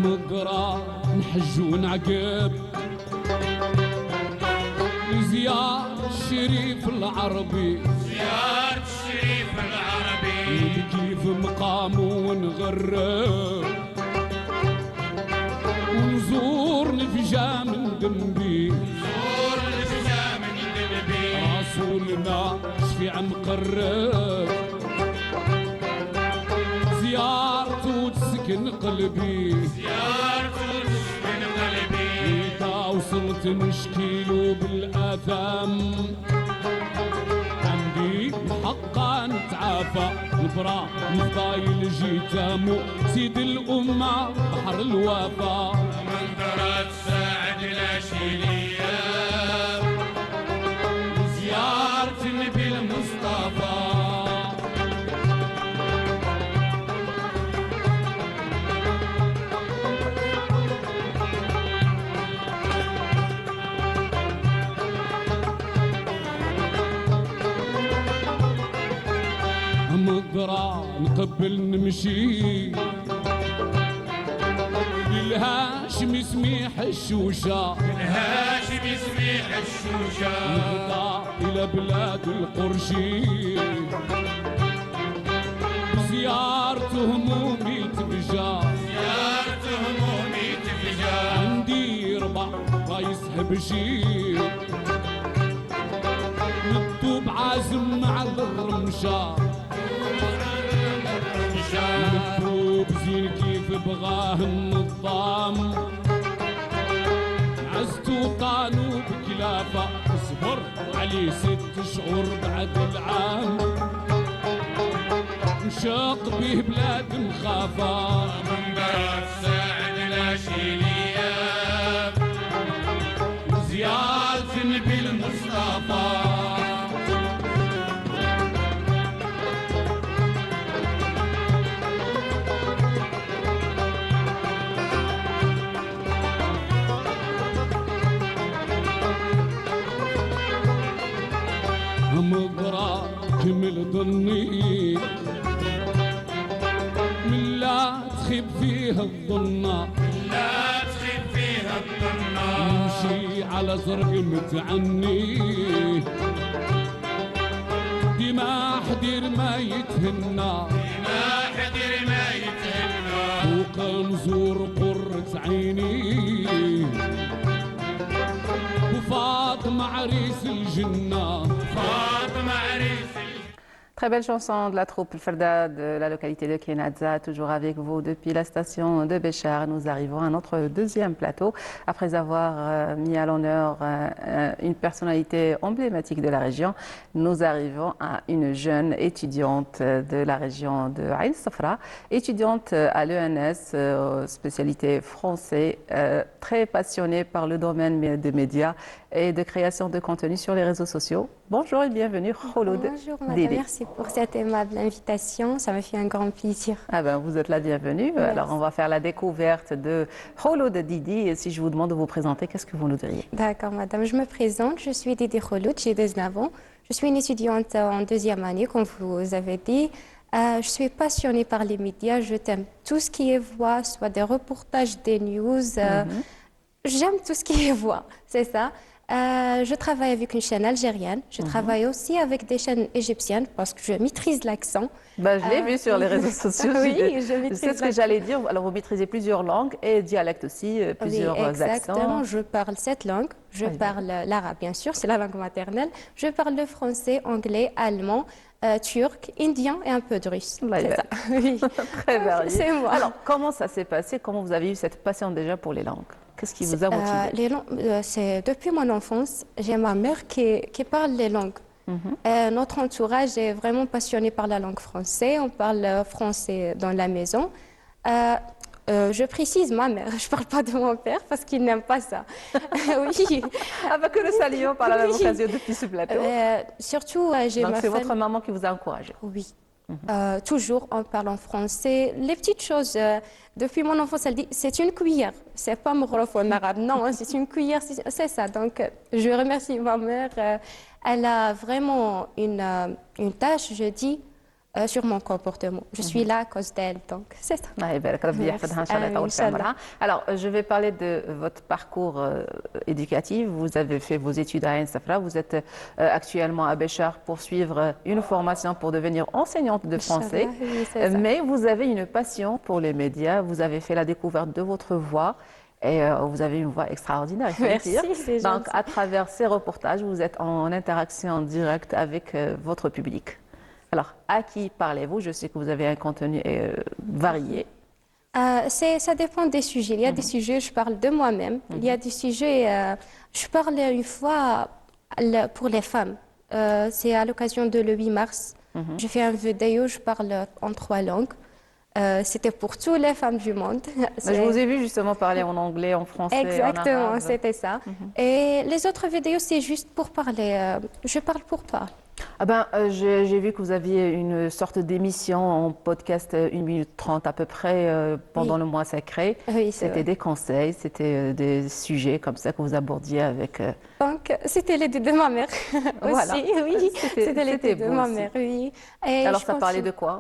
S3: مقرا نحج ونعقب لزيار الشريف العربي
S4: زيارة الشريف العربي
S3: كيف مقامه ونغرب ونزور نفجا من دنبي
S4: زور الفجا من النبي
S3: رسولنا شفيع مقرب زيارته تسكن قلبي
S4: زيارته من قلبي
S3: إذا وصلت نشكيله بالآثام عندي حقا نتعافى البرا مفضايل جيتامو سيد الأمة بحر الوفا
S4: منظرات سعد ناشي الايام زيارة النبي المصطفى
S3: مقرا نقبل نمشي للهاشم سميح الشوشة
S4: الهاشم سميح الشوشة
S3: نهضى إلى بلاد القرشي زيارة همومي تبجى
S4: زيارة همومي تفجا
S3: عندي 4 رايس هبشي نكتب عازم مع الرمشة مكتوب زين كيف بغاه النظام عزتو طانو بكلافة اصبر عليه 6 شهور بعد العام نشاق به بلاد مخافة
S4: منظرات سعد ناشي الايام زيارة النبي المصطفى
S3: مقرا كمل ظني من لا تخيب فيها الظنة
S4: لا تخيب فيها الظنة
S3: نمشي على زرق متعني دماء حدير ما يتهنى
S4: ما حدر ما يتهنى
S3: فوق نزور قرة عيني وفاطمة عريس الجنة
S4: فاطمة عريس
S1: Très Très belle chanson de la troupe Ferda de la localité de Kenadza, toujours avec vous depuis la station de Béchar. Nous arrivons à notre deuxième plateau après avoir mis à l'honneur une personnalité emblématique de la région. Nous arrivons à une jeune étudiante de la région de Aïn Safra, étudiante à l'ENS, spécialité français, très passionnée par le domaine des médias et de création de contenu sur les réseaux sociaux. Bonjour et bienvenue, Khouloud
S5: Bonjour madame,
S1: Didi.
S5: merci pour cette aimable invitation, ça me fait un grand plaisir.
S1: Ah ben, vous êtes la bienvenue.
S5: Merci.
S1: Alors, on va faire la découverte de Khouloud Didi. Et si je vous demande de vous présenter, qu'est-ce que vous nous diriez?
S5: D'accord madame, je me présente, je suis Didi Khouloud, j'ai 19 ans. Je suis une étudiante en deuxième année, comme vous avez dit. Je suis passionnée par les médias, je t'aime tout ce qui est voix, soit des reportages, des news. J'aime tout ce qui est voix, c'est ça. Je travaille avec une chaîne algérienne, je travaille aussi avec des chaînes égyptiennes parce que je maîtrise l'accent.
S1: Ben, je l'ai vu sur les réseaux sociaux.
S5: Oui, je
S1: C'est
S5: maîtrise
S1: ce que
S5: l'accent.
S1: j'allais dire. Alors, vous maîtrisez plusieurs langues et dialectes aussi, plusieurs
S5: Oui, exactement.
S1: accents.
S5: Je parle 7 langues. Je parle l'arabe, bien sûr, c'est la langue maternelle. Je parle le français, anglais, allemand, turc, indien et un peu de russe.
S1: Là,
S5: C'est
S1: il
S5: ça. Oui.
S1: Très varié.
S5: C'est moi.
S1: Alors, comment ça s'est passé? Comment vous avez eu cette passion déjà pour les langues? Qu'est-ce qui vous a motivé?
S5: C'est depuis mon enfance, j'ai ma mère qui parle les langues. Notre entourage est vraiment passionné par la langue française. On parle français dans la maison. Je précise ma mère, je ne parle pas de mon père parce qu'il n'aime pas ça. Oui.
S1: Ah ben, que le saluons par la même
S5: Oui.
S1: occasion depuis ce plateau.
S5: Surtout, j'ai
S1: Donc,
S5: ma
S1: c'est
S5: famille.
S1: votre maman qui vous a encouragé.
S5: Oui. Toujours on parle en français. Les petites choses, depuis mon enfance, elle dit c'est une cuillère. C'est pas morophone arabe, non, c'est une cuillère, c'est ça. Donc, je remercie ma mère. Elle a vraiment une tâche, je dis, sur mon comportement. Je suis là à cause d'elle, donc c'est ça.
S1: Ah, يبارك ربي
S5: Merci.
S1: يحفظها إن شاء الله
S5: آمين،
S1: يطول
S5: إن
S1: في
S5: شاء الله.
S1: عمرها. Alors, je vais parler de votre parcours éducatif. Vous avez fait vos études à Ain Safra. Vous êtes actuellement à Béchar pour suivre une formation pour devenir enseignante de français.
S5: Inch'Allah, oui, c'est ça.
S1: Mais vous avez une passion pour les médias. Vous avez fait la découverte de votre voix. Et vous avez une voix extraordinaire, il faut le
S5: Merci,
S1: dire.
S5: c'est
S1: Donc,
S5: gentil.
S1: à travers ces reportages, vous êtes en interaction directe avec votre public. Alors, à qui parlez-vous? Je sais que vous avez un contenu varié.
S5: Ça dépend des sujets. Il y a des sujets, je parle de moi-même. Il y a des sujets, je parle une fois pour les femmes. C'est à l'occasion de le 8 mars. Je fais un vidéo, je parle en 3 langues. C'était pour toutes les femmes du monde.
S1: Je vous ai vu justement parler en anglais, en français, en
S5: Exactement,
S1: arabe.
S5: c'était ça. Et les autres vidéos, c'est juste pour parler. Je parle pour parler.
S1: Ah ben, j'ai vu que vous aviez une sorte d'émission en podcast 1 minute 30 à peu près pendant
S5: Oui.
S1: le mois sacré.
S5: Oui, c'est
S1: C'était
S5: vrai.
S1: des conseils, c'était des sujets comme ça que vous abordiez avec...
S5: Donc, c'était les deux de ma mère
S1: Voilà.
S5: aussi. Oui, c'était les
S1: c'était
S5: deux de
S1: beau
S5: ma
S1: aussi.
S5: mère. Oui. Et
S1: Alors
S5: je
S1: ça parlait
S5: continue.
S1: de quoi?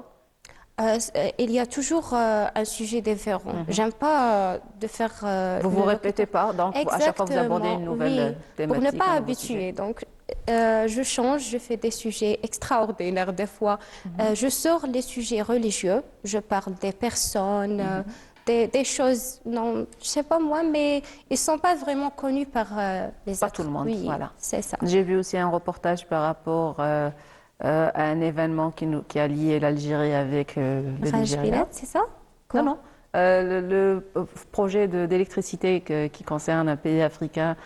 S5: Il y a toujours un sujet différent. J'aime pas de faire.
S1: Vous vous répétez pas, donc à chaque fois vous abordez une nouvelle
S5: oui, pour
S1: thématique.
S5: ne pas
S1: un nouveau sujet.
S5: habituer. Donc, je change, je fais des sujets extraordinaires des fois. Je sors les sujets religieux, je parle des personnes, des choses, non, je sais pas moi, mais ils sont pas vraiment connus par les
S1: Pas
S5: autres.
S1: tout le monde,
S5: Oui,
S1: voilà.
S5: c'est ça.
S1: J'ai vu aussi un reportage par rapport à un événement qui a lié l'Algérie avec le
S5: Raj
S1: Nigeria.
S5: Bilal, c'est ça?
S1: Non, non. Le projet d'électricité qui concerne un pays africain.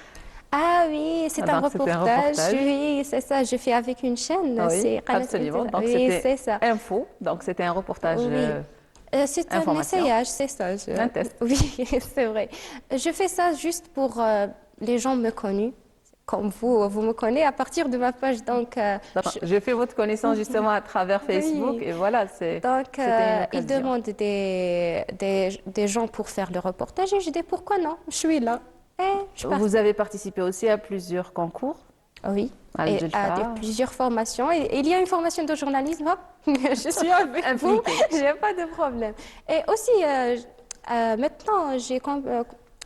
S5: Ah oui, c'est un
S1: Alors, c'était un
S5: reportage.
S1: reportage.
S5: Oui, c'est ça. Je fais avec une chaîne.
S1: Oui,
S5: c'est Qanat
S1: absolument.
S5: Al-Jazeera.
S1: Donc
S5: Oui,
S1: c'était
S5: c'est ça.
S1: info. Donc c'était un reportage.
S5: Oui. C'est un
S1: information.
S5: essayage, c'est ça.
S1: Un test.
S5: Oui, c'est vrai. Je fais ça juste pour les gens me connus. Comme vous me connaissez à partir de ma page. Donc,
S1: D'accord. J'ai fait votre connaissance justement à travers Facebook
S5: Oui.
S1: et voilà, c'était
S5: donc
S1: une
S5: ils
S1: occasion.
S5: demandent des gens pour faire le reportage et je dis pourquoi non, je suis là. Et je pars.
S1: Vous avez participé aussi à plusieurs concours.
S5: Oui,
S1: À
S5: et
S1: Al-Jalfa.
S5: plusieurs formations. Et il y a une formation de journalisme, hein. Je suis avec vous,
S1: Impliquée.
S5: je n'ai pas de problème. Et aussi, maintenant,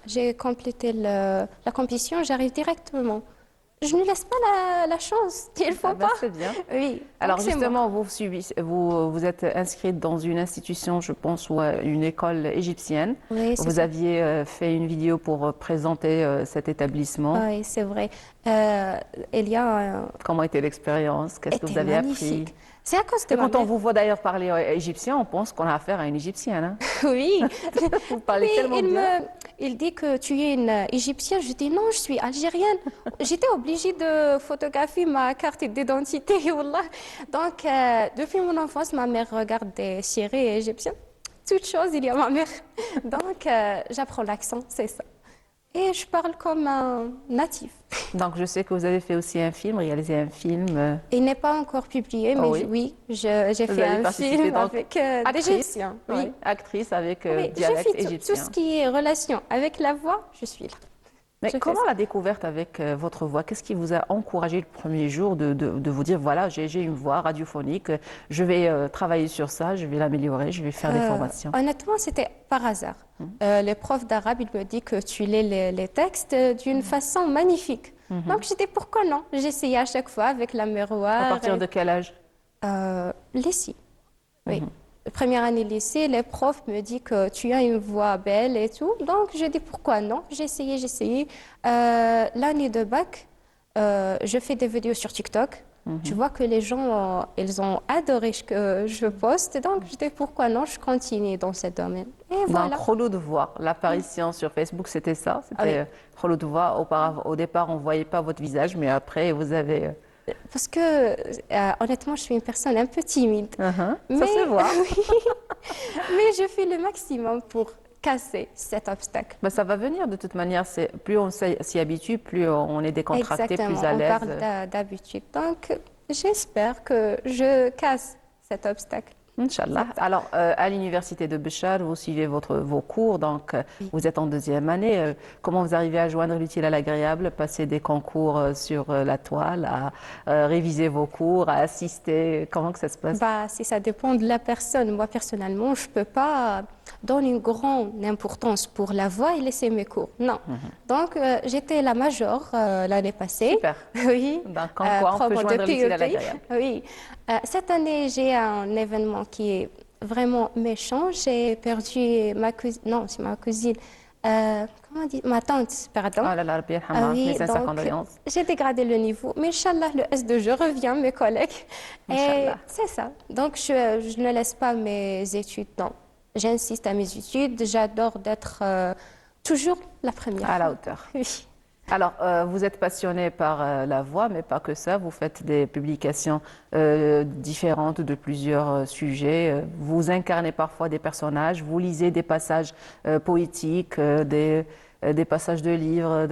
S5: j'ai complété la compétition, j'arrive directement. Je ne laisse pas la chance, il ne faut
S1: Ah ben,
S5: pas.
S1: c'est bien.
S5: Oui.
S1: Alors
S5: donc c'est
S1: justement, vous êtes inscrite dans une institution, je pense, ou une école égyptienne.
S5: moi. Oui, c'est
S1: Vous
S5: ça.
S1: aviez fait une vidéo pour présenter cet établissement.
S5: Oui, c'est vrai. Il y a
S1: Comment était l'expérience? Qu'est-ce que vous
S5: était
S1: avez appris?
S5: magnifique. C'est à cause de
S1: Et
S5: ma
S1: quand on
S5: mère.
S1: vous voit d'ailleurs parler égyptien, on pense qu'on a affaire à une égyptienne. Hein.
S5: Oui.
S1: Vous parlez
S5: Mais
S1: tellement bien.
S5: il dit que tu es une Égyptienne. Je dis non, je suis algérienne. J'étais obligée de photographier ma carte d'identité. Wallah. Donc, depuis mon enfance, ma mère regarde des séries égyptiennes. Toute chose, il y a ma mère. Donc, j'apprends l'accent, c'est ça. Et je parle comme un natif.
S1: Donc, je sais que vous avez fait aussi un film, réalisé un film.
S5: Il n'est pas encore publié,
S1: Oh
S5: mais
S1: oui.
S5: oui, j'ai fait
S1: avez
S5: un
S1: participé,
S5: film
S1: donc,
S5: avec des
S1: actrice.
S5: Égyptiens.
S1: Oui,
S5: Oui.
S1: actrice avec
S5: Oui, j'ai
S1: dialecte
S5: fait tout
S1: égyptien.
S5: ce qui est relation avec la voix, je suis là.
S1: Mais
S5: Je fais
S1: comment
S5: ça.
S1: la découverte avec votre voix? Qu'est-ce qui vous a encouragé le premier jour de vous dire, voilà, j'ai une voix radiophonique, je vais travailler sur ça, je vais l'améliorer, je vais faire des formations?
S5: Honnêtement, c'était par hasard. Le prof d'arabe, il me dit que tu lis les textes d'une façon magnifique. Donc, j'ai dit pourquoi non? J'essayais à chaque fois avec la miroir.
S1: À partir de quel âge?
S5: Lycée. Oui. Première année lycée, les profs me disent que tu as une voix belle et tout. Donc, je dis pourquoi non? J'ai essayé. L'année de bac, je fais des vidéos sur TikTok. Tu vois que les gens, ils ont adoré que je poste. Donc, je dis pourquoi non? Je continue dans ce domaine. Et voilà.
S1: Donc, Kholo de voix. L'apparition sur Facebook, c'était ça? C'était
S5: oui.
S1: Kholo de voix. Au départ, on ne voyait pas votre visage, mais après, vous avez...
S5: Parce que, honnêtement, je suis une personne un peu timide.
S1: Ça
S5: Mais-
S1: se voit.
S5: Mais je fais le maximum pour casser cet obstacle.
S1: Ben, ça va venir de toute manière. Plus on s'y habitue, plus on est décontracté,
S5: Exactement,
S1: plus à
S5: on
S1: l'aise.
S5: parle d'habitude. Donc, j'espère que je casse cet obstacle.
S1: Inch'Allah. Alors, à l'université de Béchar, vous suivez vos cours, donc vous êtes en deuxième année. Comment vous arrivez à joindre l'utile à l'agréable, passer des concours sur la toile, à réviser vos cours, à assister? Comment que ça se passe?
S5: Bah, si ça dépend de la personne. Moi, personnellement, je ne peux pas donner une grande importance pour la voix et laisser mes cours. Non. Donc, j'étais la major l'année passée.
S1: Super.
S5: Oui.
S1: Donc, en quoi on peut
S5: promo de
S1: joindre l'utile à
S5: PEP.
S1: l'agréable?
S5: Oui. Cette année, j'ai un événement qui est vraiment méchant. J'ai perdu ma cousine. Non, c'est ma cousine. Comment on dit? Ma tante, pardon.
S1: Oh là là, Rabbi
S5: Ah
S1: yarhamha,
S5: oui,
S1: mes sincères
S5: donc,
S1: condoléances.
S5: j'ai dégradé le niveau. Mais Inch'Allah, le S2, je reviens, mes collègues. Et
S1: Inch'Allah.
S5: c'est ça. Donc, je ne laisse pas mes études. Non. J'insiste à mes études. J'adore d'être toujours la première.
S1: À la hauteur.
S5: Oui.
S1: Alors, vous êtes passionné par la voix, mais pas que ça. Vous faites des publications différentes de plusieurs sujets. Vous incarnez parfois des personnages. Vous lisez des passages poétiques, des passages de livres.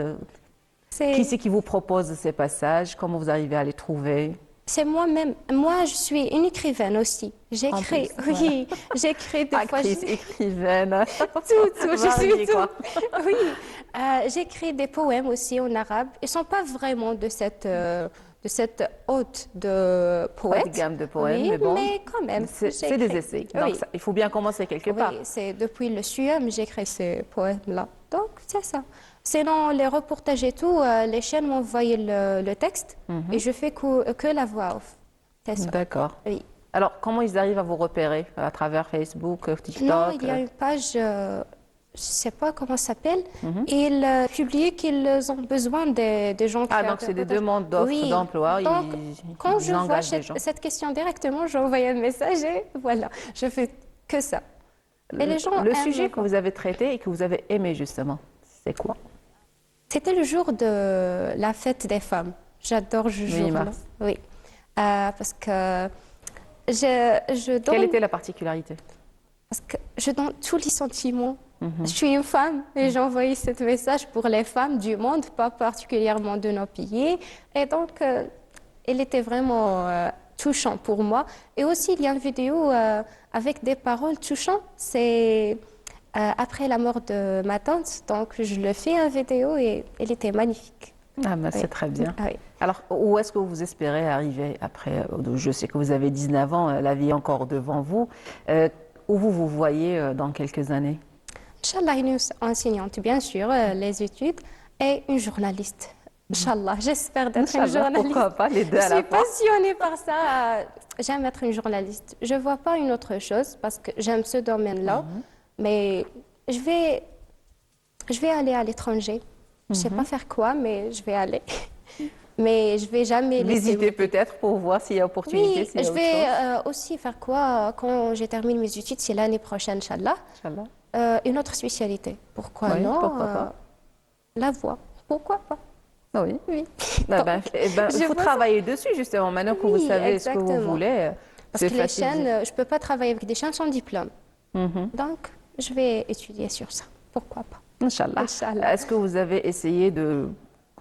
S1: Qui c'est qui vous propose ces passages? Comment vous arrivez à les trouver?
S5: C'est moi-même. Moi, je suis une écrivaine aussi. J'écris,
S1: plus,
S5: oui, j'écris des fois.
S1: Actrice, écrivaine.
S5: Tout, je
S1: Variée,
S5: suis tout.
S1: quoi.
S5: Oui, j'écris des poèmes aussi en arabe. Ils ne sont pas vraiment de cette haute de
S1: Pas
S5: poètes.
S1: de gamme de poèmes,
S5: Oui,
S1: mais bon.
S5: quand même.
S1: C'est
S5: j'écris.
S1: des essais. Donc,
S5: Oui.
S1: il faut bien commencer quelque part.
S5: Oui, c'est depuis le SUEM j'écris ces poèmes-là. Donc, c'est ça. Sinon, les reportages et tout, les chaînes m'envoient le texte et je fais que la voix off. C'est ça.
S1: D'accord.
S5: Oui.
S1: Alors, comment ils arrivent à vous repérer? À travers Facebook, TikTok?
S5: Non, il y a une page, je ne sais pas comment ça s'appelle. Ils publient qu'ils ont besoin des gens qui
S1: Ah,
S5: font
S1: donc
S5: des
S1: c'est des
S5: reportages.
S1: demandes d'offres
S5: Oui.
S1: d'emploi.
S5: Donc, quand
S1: ils
S5: je vois
S1: engagent des gens.
S5: cette question directement, j'envoie un message et voilà, je fais que ça. Et les gens
S1: Le
S5: aiment
S1: sujet
S5: me
S1: que vous avez traité et que vous avez aimé, justement, c'est quoi?
S5: C'était le jour de la fête des femmes. J'adore ce
S1: 8
S5: jour-là.
S1: mars.
S5: Oui. Parce que je donne,
S1: Quelle était la particularité?
S5: parce que je donne tous les sentiments. Je suis une femme et j'ai envoyé ce message pour les femmes du monde, pas particulièrement de nos pays. Et donc, il était vraiment touchant pour moi. Et aussi, il y a une vidéo avec des paroles touchantes. C'est après la mort de ma tante. Donc, je le fais en vidéo et elle était magnifique.
S1: Ah, ben, c'est
S5: Oui.
S1: très bien.
S5: Ah oui.
S1: Alors, où est-ce que vous espérez arriver après? Je sais que vous avez 19 ans, la vie est encore devant vous. Où vous voyez dans quelques années?
S5: Inch'Allah, une enseignante, bien sûr, les études, et une journaliste. Inch'Allah, j'espère d'être une
S1: Inch'Allah,
S5: journaliste.
S1: pourquoi pas les deux
S5: Je
S1: à
S5: suis
S1: la fois?
S5: passionnée par ça. J'aime être une journaliste. Je ne vois pas une autre chose parce que j'aime ce domaine-là. Mais je vais aller à l'étranger. Je ne sais pas faire quoi, mais je vais aller. mais je vais jamais laisser.
S1: Visiter peut-être pour voir s'il y a opportunité,
S5: Oui,
S1: s'il y a
S5: je
S1: autre
S5: vais
S1: chose.
S5: aussi faire quoi quand j'ai terminé mes études, c'est l'année prochaine, Inch'Allah.
S1: Inch'Allah.
S5: Une autre spécialité. Pourquoi
S1: Oui,
S5: non
S1: pourquoi pas.
S5: La voix. Pourquoi pas?
S1: Ah oui.
S5: Oui.
S1: Ah ben,
S5: Donc,
S1: il
S5: je
S1: faut
S5: vois
S1: travailler dessus justement. Maintenant que vous
S5: Oui,
S1: savez ce que vous
S5: exactement.
S1: voulez,
S5: Parce
S1: c'est
S5: que les
S1: facile.
S5: chaînes, je ne peux pas travailler avec des chaînes sans diplôme.
S1: Mhm.
S5: Donc, je vais étudier sur ça. Pourquoi pas?
S1: Inch'Allah.
S5: Inch'Allah.
S1: Est-ce que vous avez essayé de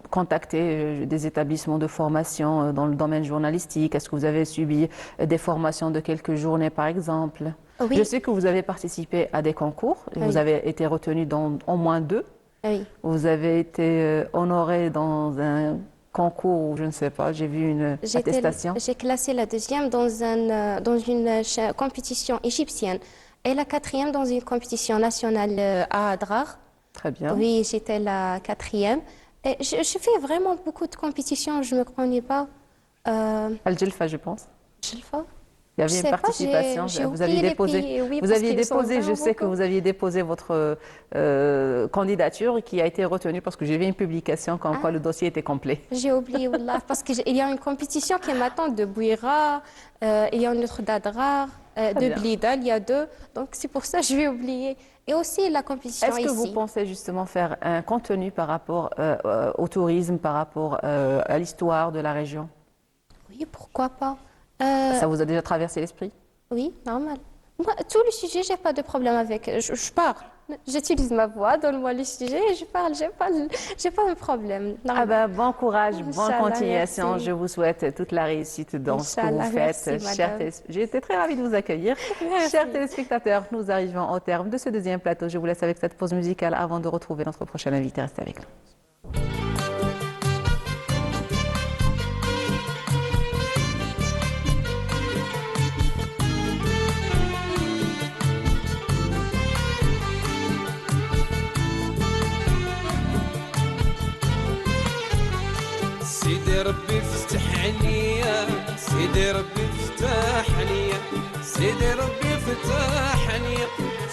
S1: contacter des établissements de formation dans le domaine journalistique? Est-ce que vous avez subi des formations de quelques journées, par exemple?
S5: Oui.
S1: Je sais que vous avez participé à des concours. Et vous
S5: Oui.
S1: avez été retenu dans au moins 2.
S5: Oui.
S1: Vous avez été honoré dans un concours, je ne sais pas, j'ai vu une attestation.
S5: J'ai classé la deuxième dans une compétition égyptienne et la quatrième dans une compétition nationale à Adrar.
S1: Très bien.
S5: Oui, j'étais la quatrième. Et je fais vraiment beaucoup de compétitions, je ne me connais pas.
S1: Al-Jelfa, je pense.
S5: Je le fais.
S1: Il y avait
S5: Je
S1: une
S5: sais pas,
S1: participation.
S5: j'ai
S1: Vous aviez
S5: oublié les
S1: déposé.
S5: pays, oui,
S1: Vous
S5: parce
S1: aviez
S5: qu'ils sont
S1: déposé. Je
S5: vraiment
S1: sais que
S5: beaucoup.
S1: vous aviez déposé votre candidature et qui a été retenue parce que j'ai vu une publication comme quoi le dossier était complet.
S5: J'ai oublié, Wallah, parce qu'il y a une compétition qui m'attend de Bouira, il y a une autre d'Adrar, de
S1: bien.
S5: Blida, il y a 2. Donc c'est pour ça que je vais oublier. Et aussi la compétition
S1: Est-ce que vous
S5: ici.
S1: pensez justement faire un contenu par rapport au tourisme, par rapport à l'histoire de la région?
S5: Oui, pourquoi pas.
S1: Ça vous a déjà traversé l'esprit?
S5: Oui, normal. Moi, tous les sujets, j'ai pas de problème avec. Je parle. J'utilise ma voix, donne-moi les sujets et je parle. J'ai pas de problème.
S1: Ah
S5: Normal.
S1: ben, bon courage, bonne
S5: Inch'Allah,
S1: continuation.
S5: merci.
S1: Je vous souhaite toute la réussite dans ce que vous
S5: Inch'Allah,
S1: faites.
S5: merci, madame.
S1: J'ai été très ravie de vous accueillir.
S5: Merci.
S1: Chers téléspectateurs, nous arrivons au terme de ce deuxième plateau. Je vous laisse avec cette pause musicale avant de retrouver notre prochain invité. Restez avec nous.
S6: سيدي ربي افتح عليا سيدي ربي افتح عليا سيدي ربي افتح عليا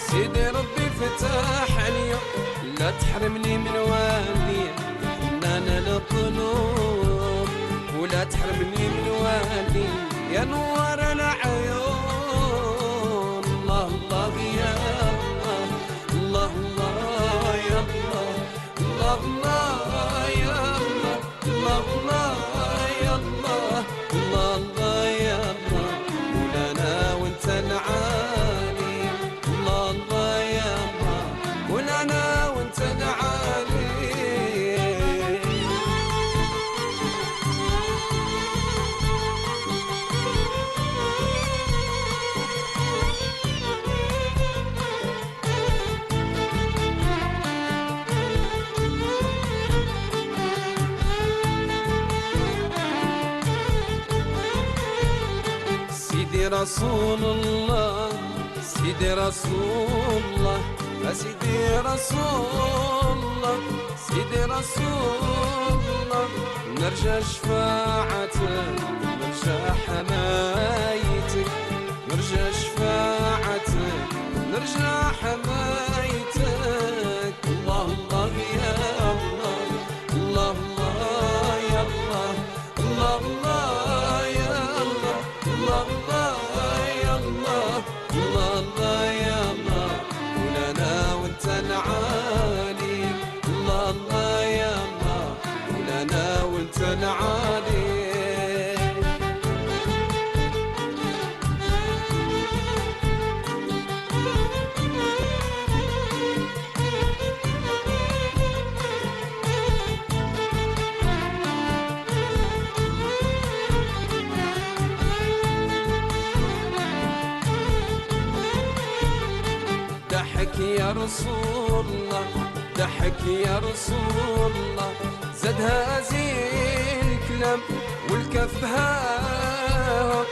S6: سيدي ربي افتح عليا لا تحرمني من والدي حنان القلوب ولا تحرمني من والدي يا نور العيون الله الله يا الله الله الله يا الله الله الله يا الله الله الله يا الله الله الله يا الله مولانا وانت العالي الله الله يا الله مولانا وانت العالي سيدي رسول الله سيدي رسول الله يا سيدي رسول الله سيدي رسول الله نرجى شفاعتك نرجى حمايتك نرجى شفاعتك نرجى حمايتك الله الله يا الله الله الله يا الله الله الله يا الله الله الله يا الله الله الله يا الله مولانا وانت العالي الله الله يا الله مولانا وانت العالي ضحك يا رسول الله ضحك يا رسول الله زادها زين كلام والكف ها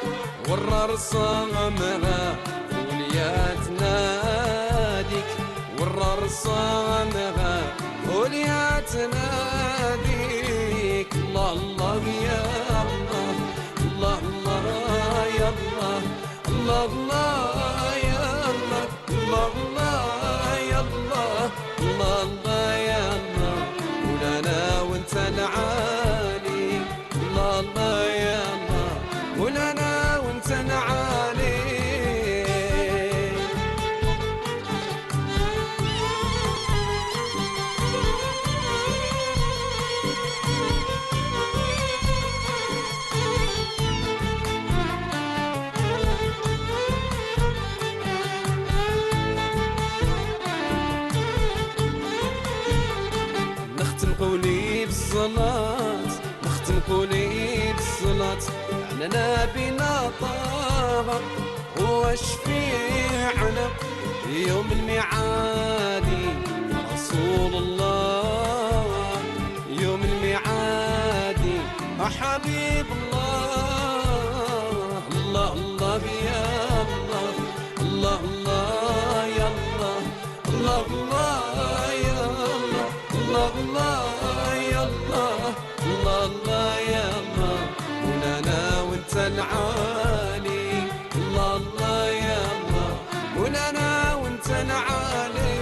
S6: والرار صامها وليا تناديك والرار صامها وليا تناديك الله الله يا الله الله الله يا الله الله الله يا الله الله الله يا الله الله الله يا الله مولانا وانت العالي قولي بالصلاة نختم قولي بالصلاة على نبينا طه هو شفيعنا يوم الميعاد رسول الله يوم الميعاد حبيب الله الله الله يا الله الله الله يا الله الله الله يا الله الله الله يا الله الله الله يا الله مولانا وانت العالي الله الله يا الله مولانا وانت العالي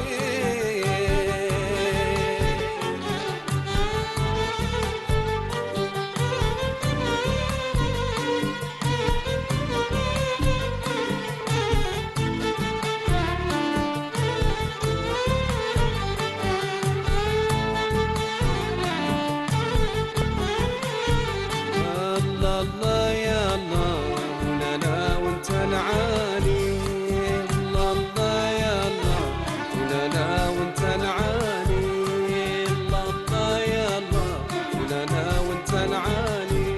S6: الله الله يا الله مولانا وانت العالي الله الله يا الله مولانا وانت العالي الله الله يا الله مولانا وانت العالي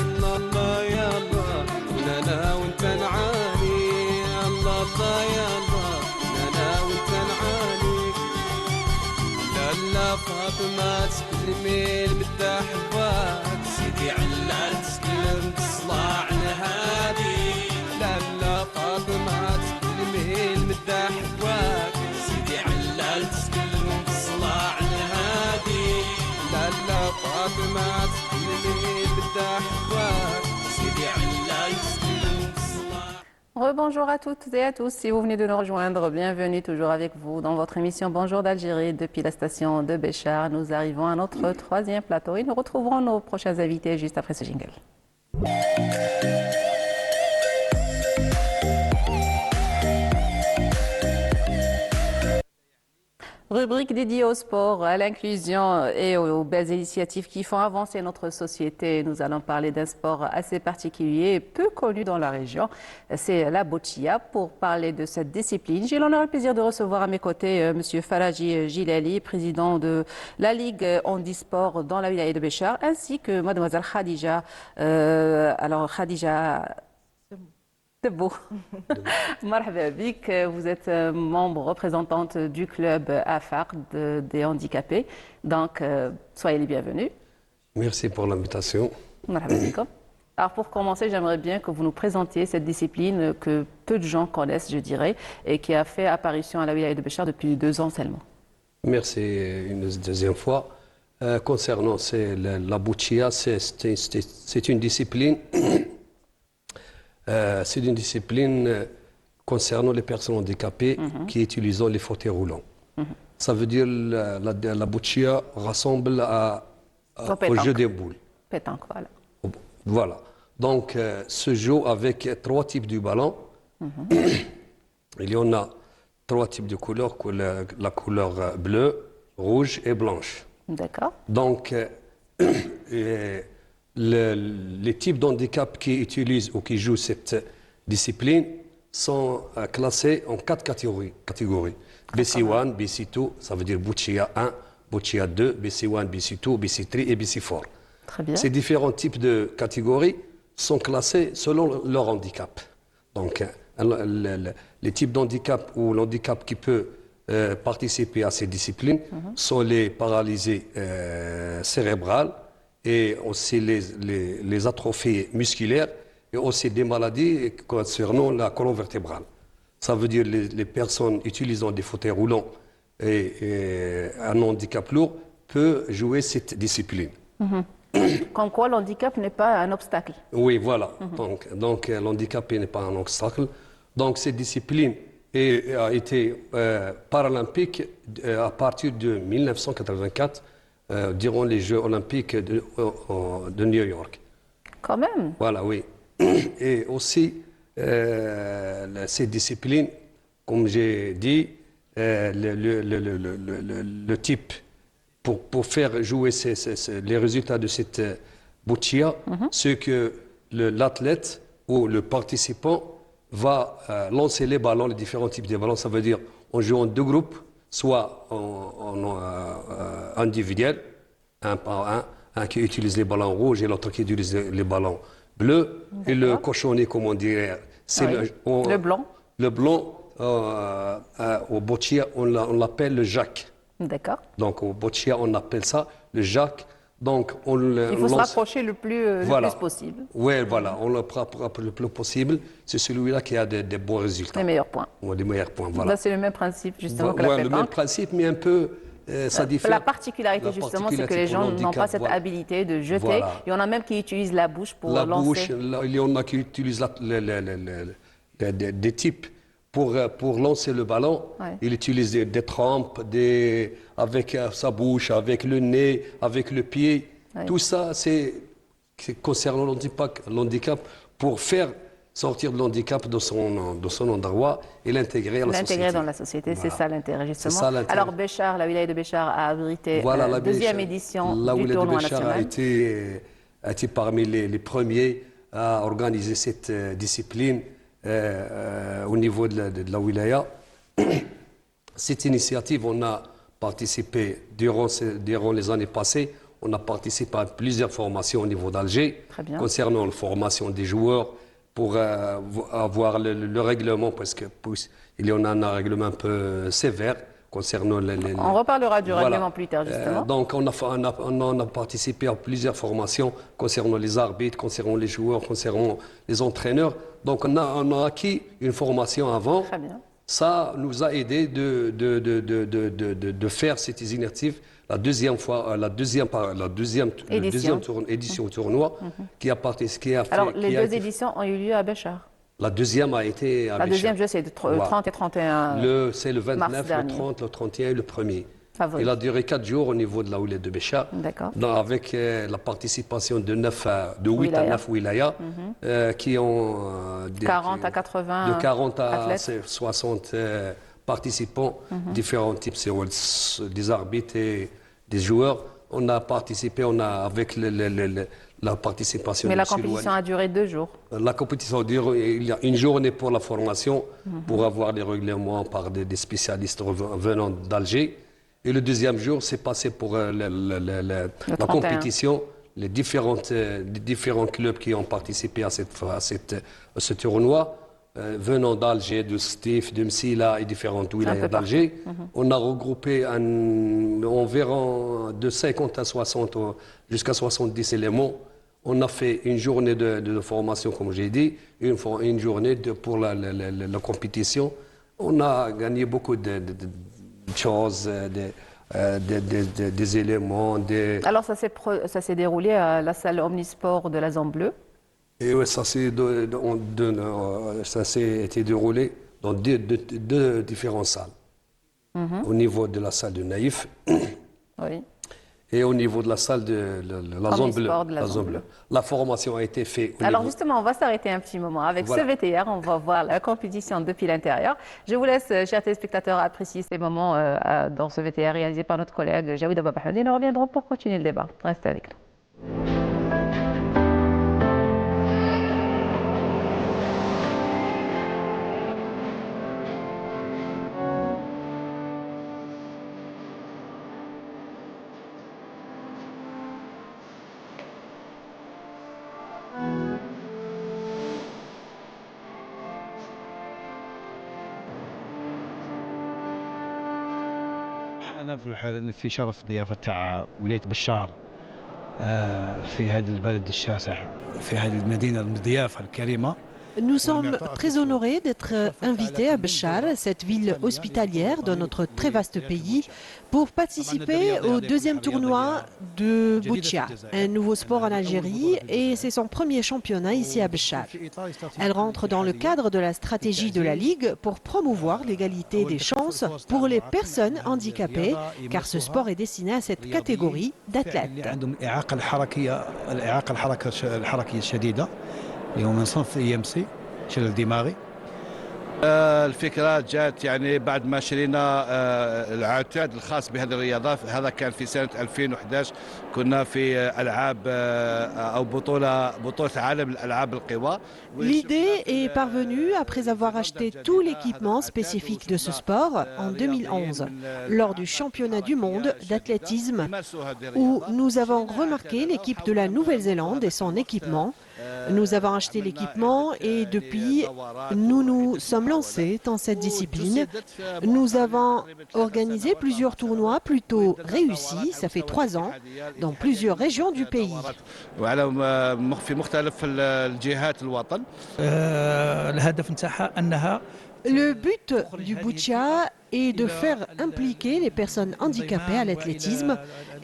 S6: الله الله يا الله مولانا وانت العالي الله الله يا الله مولانا وانت العالي لالا فاطمة تكلمي المداح حبات سيدي علال تسلم بالصلاة على هادي لالا فاطمة تكلمي المداح حبات سيدي علال تسلم بالصلاة على هادي لالا فاطمة تكلمي المداح حبات سيدي علال تسلم بالصلاة.
S1: Rebonjour à toutes et à tous. Si vous venez de nous rejoindre, bienvenue toujours avec vous dans votre émission Bonjour d'Algérie depuis la station de Béchar. Nous arrivons à notre troisième plateau et nous retrouverons nos prochains invités juste après ce jingle. Rubrique dédiée au sport, à l'inclusion et aux belles initiatives qui font avancer notre société. Nous allons parler d'un sport assez particulier et peu connu dans la région. C'est la boccia. Pour parler de cette discipline, j'ai l'honneur et le plaisir de recevoir à mes côtés M. Faraji Jilali, président de la Ligue Handisport dans la wilaya de Béchar, ainsi que Mademoiselle Khadija. Khadija Debou. Marhaba bik, vous êtes membre représentante du club AFAR des handicapés. Donc, soyez les bienvenus.
S7: Merci pour l'invitation.
S1: Marhaba bikoum. Alors, pour commencer, j'aimerais bien que vous nous présentiez cette discipline que peu de gens connaissent, je dirais, et qui a fait apparition à la wilaya de Béchar depuis 2 ans seulement.
S7: Merci une deuxième fois. Concernant la boccia, c'est une discipline. C'est une discipline concernant les personnes handicapées qui utilisent les fauteuils roulants. Ça veut dire la boccia ressemble au jeu des boules.
S1: Pétanque, voilà.
S7: Voilà. Donc, se joue avec 3 types de ballons. Il y en a 3 types de couleurs, la couleur bleue, rouge et blanche.
S1: D'accord.
S7: Donc, les types d'handicap qui utilisent ou qui jouent cette discipline sont classés en 4 catégories. BC1, BC2, ça veut dire boccia 1, boccia 2, BC1, BC2, BC3 et BC4.
S1: Très bien.
S7: Ces différents types de catégories sont classés selon leur handicap. Donc, les types d'handicap ou l'handicap qui peut participer à ces disciplines sont les paralysés cérébrales et aussi les atrophies musculaires et aussi des maladies concernant la colonne vertébrale. Ça veut dire les personnes utilisant des fauteuils roulants et un handicap lourd peuvent jouer cette discipline.
S1: Comme quoi l'handicap n'est pas un obstacle.
S7: Oui, voilà. Donc l'handicap n'est pas un obstacle. Donc cette discipline a été paralympique à partir de 1984 durant les Jeux olympiques de New York.
S1: Quand même.
S7: Voilà, oui. Et aussi, cette discipline, comme j'ai dit, le type, pour faire jouer les résultats de cette boccia, c'est que l'athlète ou le participant va lancer les ballons, les différents types de ballons. Ça veut dire on joue en 2 groupes, soit en individuel, un par un qui utilise les ballons rouges et l'autre qui utilise les ballons bleus. Et le cochonnet, comme on dirait, c'est
S1: le blanc.
S7: Le blanc, au boccia, on l'appelle le jack.
S1: D'accord.
S7: Donc au boccia, on appelle ça le jack. Donc
S1: Il faut se rapprocher le plus possible.
S7: Oui, voilà, on le rapproche le plus possible. C'est celui-là qui a des bons résultats.
S1: Les meilleurs points.
S7: Ouais, les meilleurs points, voilà.
S1: Là, c'est le même principe, justement, que la
S7: Ouais,
S1: pétanque.
S7: le même principe, mais un peu, ça diffère.
S1: La particularité, justement, c'est que les gens n'ont pas cette habilité de jeter.
S7: Voilà.
S1: Il y en a même qui utilisent la bouche pour
S7: La
S1: lancer.
S7: bouche, là, il y en a qui utilisent des types pour lancer le ballon.
S1: Ouais.
S7: Il utilise des trempes, avec sa bouche, avec le nez, avec le pied.
S1: Ouais.
S7: Tout ça, c'est concernant l'handicap pour faire sortir de l'handicap de son endroit et l'intégrer à la société.
S1: L'intégrer dans la société,
S7: Voilà.
S1: c'est ça l'intérêt, justement.
S7: C'est ça l'intérêt.
S1: Alors, Béchar, la wilaya de Béchar a abrité
S7: Voilà,
S1: la deuxième
S7: Béchar-
S1: édition
S7: la
S1: du
S7: wilaya de
S1: tournoi
S7: Béchar
S1: national.
S7: a été parmi les premiers à organiser cette discipline au niveau de la wilaya. Cette initiative, on a participé durant les années passées. On a participé à plusieurs formations au niveau d'Alger
S1: Très bien.
S7: concernant la formation des joueurs pour avoir le règlement, parce qu'il y en a un règlement un peu sévère concernant
S1: On reparlera du
S7: Voilà.
S1: règlement plus tard, justement.
S7: Donc on a participé à plusieurs formations concernant les arbitres, concernant les joueurs, concernant les entraîneurs. Donc on a acquis une formation avant.
S1: Très bien.
S7: Ça nous a aidé de faire cette initiative la deuxième édition au tournoi qui a participé.
S1: Alors, les deux éditions ont eu lieu à Béchar.
S7: La deuxième a été à
S1: La deuxième,
S7: Béchar.
S1: je sais, de
S7: Voilà.
S1: 30 et 31
S7: C'est le 29, le
S1: dernier.
S7: 30, le 31 et le 1er.
S1: Favori.
S7: Il a duré 4 jours au niveau de la wilaya de Béchar.
S1: D'accord.
S7: Avec la participation de 8 à
S1: Wilayas.
S7: 9 wilayas qui ont
S1: 40 à 80
S7: de 40 à
S1: athlètes.
S7: 60 participants, différents types, c'est des arbitres et des joueurs. On a participé, avec la participation
S1: Mais
S7: de
S1: la
S7: M.
S1: compétition
S7: Louani.
S1: a duré 2 jours.
S7: La compétition dure, il y a une journée pour la formation, pour avoir les règlements par des spécialistes venant d'Alger. Et le deuxième jour, c'est passé pour la
S1: 31.
S7: compétition, les différents clubs qui ont participé à ce tournoi, venant d'Alger, de Stif, de Msila et différentes wilayas d'Alger. On a regroupé environ de 50 à 60 jusqu'à 70 éléments. On a fait une journée de formation, comme j'ai dit, une journée pour la compétition. On a gagné beaucoup de choses, des éléments.
S1: Alors, ça s'est déroulé à la salle Omnisport de la Zone Bleue.
S7: Et ouais, ça s'est été déroulé dans deux différentes salles. Au niveau de la salle de Naïf
S1: Oui.
S7: et au niveau de la salle de la Zone Bleue.
S1: Omnisport de la Zone Bleue.
S7: La formation a été faite au
S1: Alors
S7: niveau...
S1: justement, on va s'arrêter un petit moment. Avec
S7: Voilà.
S1: ce VTR, on va voir la compétition depuis l'intérieur. Je vous laisse, chers téléspectateurs, apprécier ces moments dans ce VTR réalisé par notre collègue Jaouid Ababahadi. Nous reviendrons pour continuer le débat. Restez avec nous.
S8: أنا في شرف ضيافة تاع ولاية بشار في هذا البلد الشاسع في هذه المدينة الضيافة الكريمة.
S9: Nous sommes très honorés d'être invités à Béchar, cette ville hospitalière de notre très vaste pays, pour participer au deuxième tournoi de Boutia, un nouveau sport en Algérie, et c'est son premier championnat ici à Béchar. Elle rentre dans le cadre de la stratégie de la Ligue pour promouvoir l'égalité des chances pour les personnes handicapées, car ce sport est destiné à cette catégorie d'athlètes.
S8: عندهم الإعاقة الحركية الشديدة اللي هو من صنف EMC شلل دماغي الفكرة جاءت يعني بعد ما شرينا العتاد الخاص بهذه الرياضة. هذا كان في سنة 2011. كنا في ألعاب أو بطولة عالم الألعاب القوى.
S9: L'idée est parvenue après avoir acheté tout l'équipement spécifique de ce sport en 2011, lors du championnat du monde d'athlétisme, où nous avons remarqué l'équipe de la Nouvelle-Zélande et son équipement. Nous avons acheté l'équipement et depuis, nous nous sommes lancés dans cette discipline. Nous avons organisé plusieurs tournois plutôt réussis, ça fait 3 ans, dans plusieurs régions du pays.
S8: في مختلف الجهات الوطن.
S10: الهدف نتاعها أنها
S9: Le but du Bucha est de faire impliquer les personnes handicapées à l'athlétisme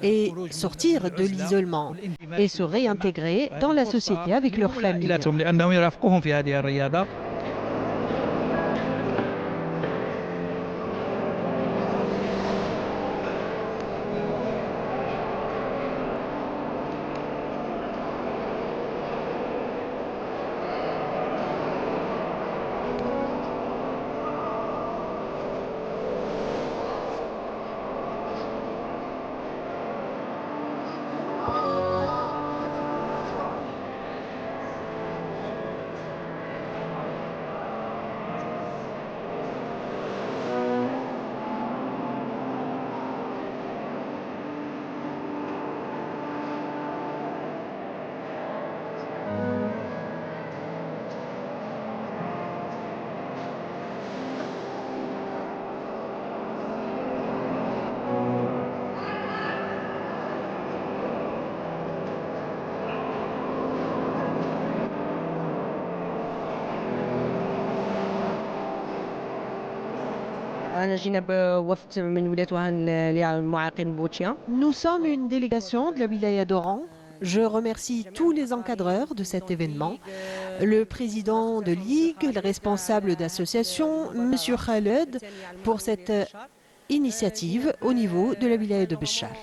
S9: et sortir de l'isolement et se réintégrer dans la société avec leur famille.
S10: لأنهم يرافقوهم في هذه الرياضة.
S9: Nous sommes une délégation de la wilaya d'Oran. Je remercie tous les encadreurs de cet événement, le président de ligue, le responsable d'association, M. Khaled, pour cette initiative au niveau de la wilaya de Béchar.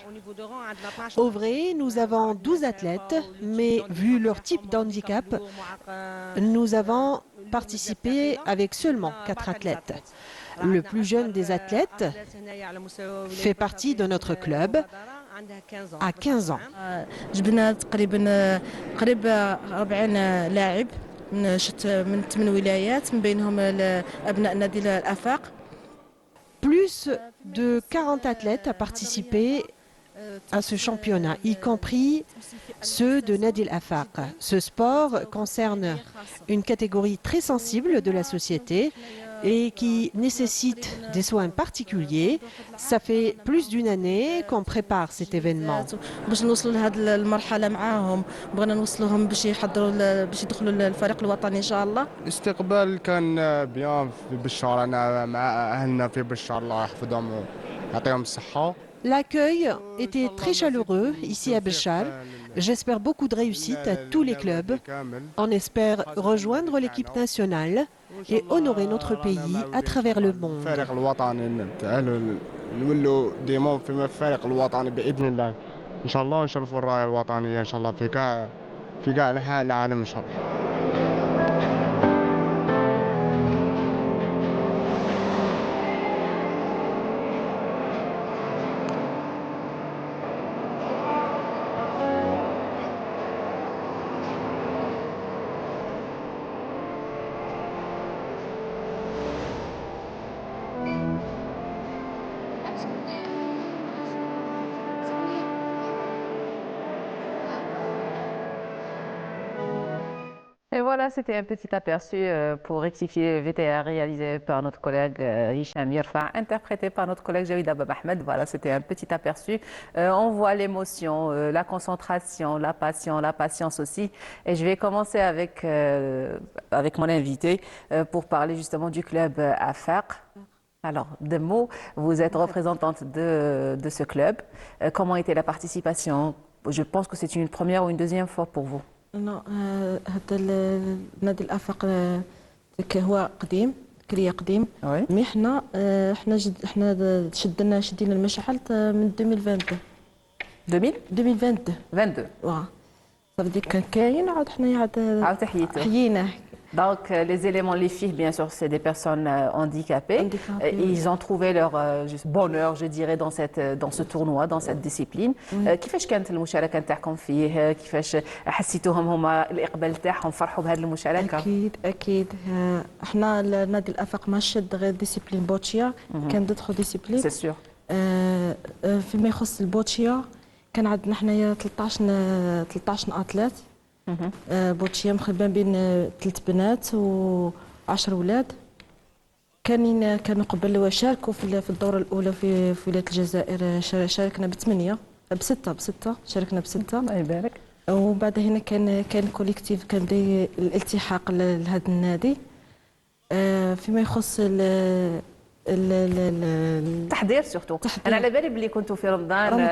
S9: Au vrai, nous avons 12 athlètes, mais vu leur type d'handicap, nous avons participé avec seulement 4 athlètes. Le plus jeune des athlètes fait partie de notre club à 15 ans.
S11: جبنا تقريبا قريب 40 لاعب من 8 ولايات من بينهم أبناء نادي الآفاق.
S9: Plus de 40 athlètes ont participé à ce championnat, y compris ceux de Nadi Afaq. Ce sport concerne une catégorie très sensible de la société et qui nécessite des soins particuliers. Ça fait plus d'une année qu'on prépare cet événement.
S11: باش نوصلوا لهذه المرحلة معاهم بغينا نوصلوهم باش يحضروا باش يدخلوا الفريق الوطني إن شاء الله.
S12: الاستقبال كان بيان في بشار. أنا مع أهلنا في بشار الله يحفظهم ويعطيهم الصحة.
S9: L'accueil était très chaleureux ici à Béchar. J'espère beaucoup de réussite à tous les clubs. On espère rejoindre l'équipe nationale et honorer notre pays à travers le monde.
S12: الفريق الوطني نولوا ديما في الفريق الوطني بإذن الله إن شاء الله. ونشرفوا الراية الوطنية إن شاء الله في كاع أنحاء العالم إن شاء الله.
S1: Et voilà, c'était un petit aperçu pour rectifier VTA réalisé par notre collègue Hicham Yerfa, interprété par notre collègue Jaouid Abab Ahmed. Voilà, c'était un petit aperçu. On voit l'émotion, la concentration, la passion, la patience aussi. Et je vais commencer avec mon invité pour parler justement du club Afaq. Alors, deux mots, vous êtes représentante de ce club. Comment était la participation? Je pense que c'est une première ou une deuxième fois pour vous.
S11: هذا نادي الآفاق هو قديم كريه قديم. مي حنا شدينا المشعل من 2022.
S1: 2022
S11: واه صافي كان كاين عاود حنايا عاود
S1: حييته
S11: حييناه
S1: Donc, les éléments, les filles, bien sûr, c'est des personnes handicapées.
S11: Handicapées,
S1: Et ils ont trouvé leur bonheur, je dirais, dans ce tournoi, dans cette discipline. كيفاش كانت المشاركة نتاعكم فيه؟ كيفاش حسيتوهم هما الإقبال تاعهم فرحوا بهذه المشاركة؟
S11: اكيد احنا النادي الافاق ما شد غير ديسيبلين بوتشيا، كان دخل ديسيبلين
S1: سي سور.
S11: فيما يخص البوتشيا كان عندنا حنايا 13 اتليت بوتشيا مخبان بين 3 بنات و10 ولاد. كانوا قبل شاركوا في الدوره الاولى في ولايه الجزائر، شاركنا بستة شاركنا بستة.
S1: الله يبارك.
S11: وبعد هنا كان كوليكتيف، كان بدا الالتحاق لهذا النادي. فيما يخص
S1: التحضير سورتو. انا على بالي بلي كنتوا في رمضان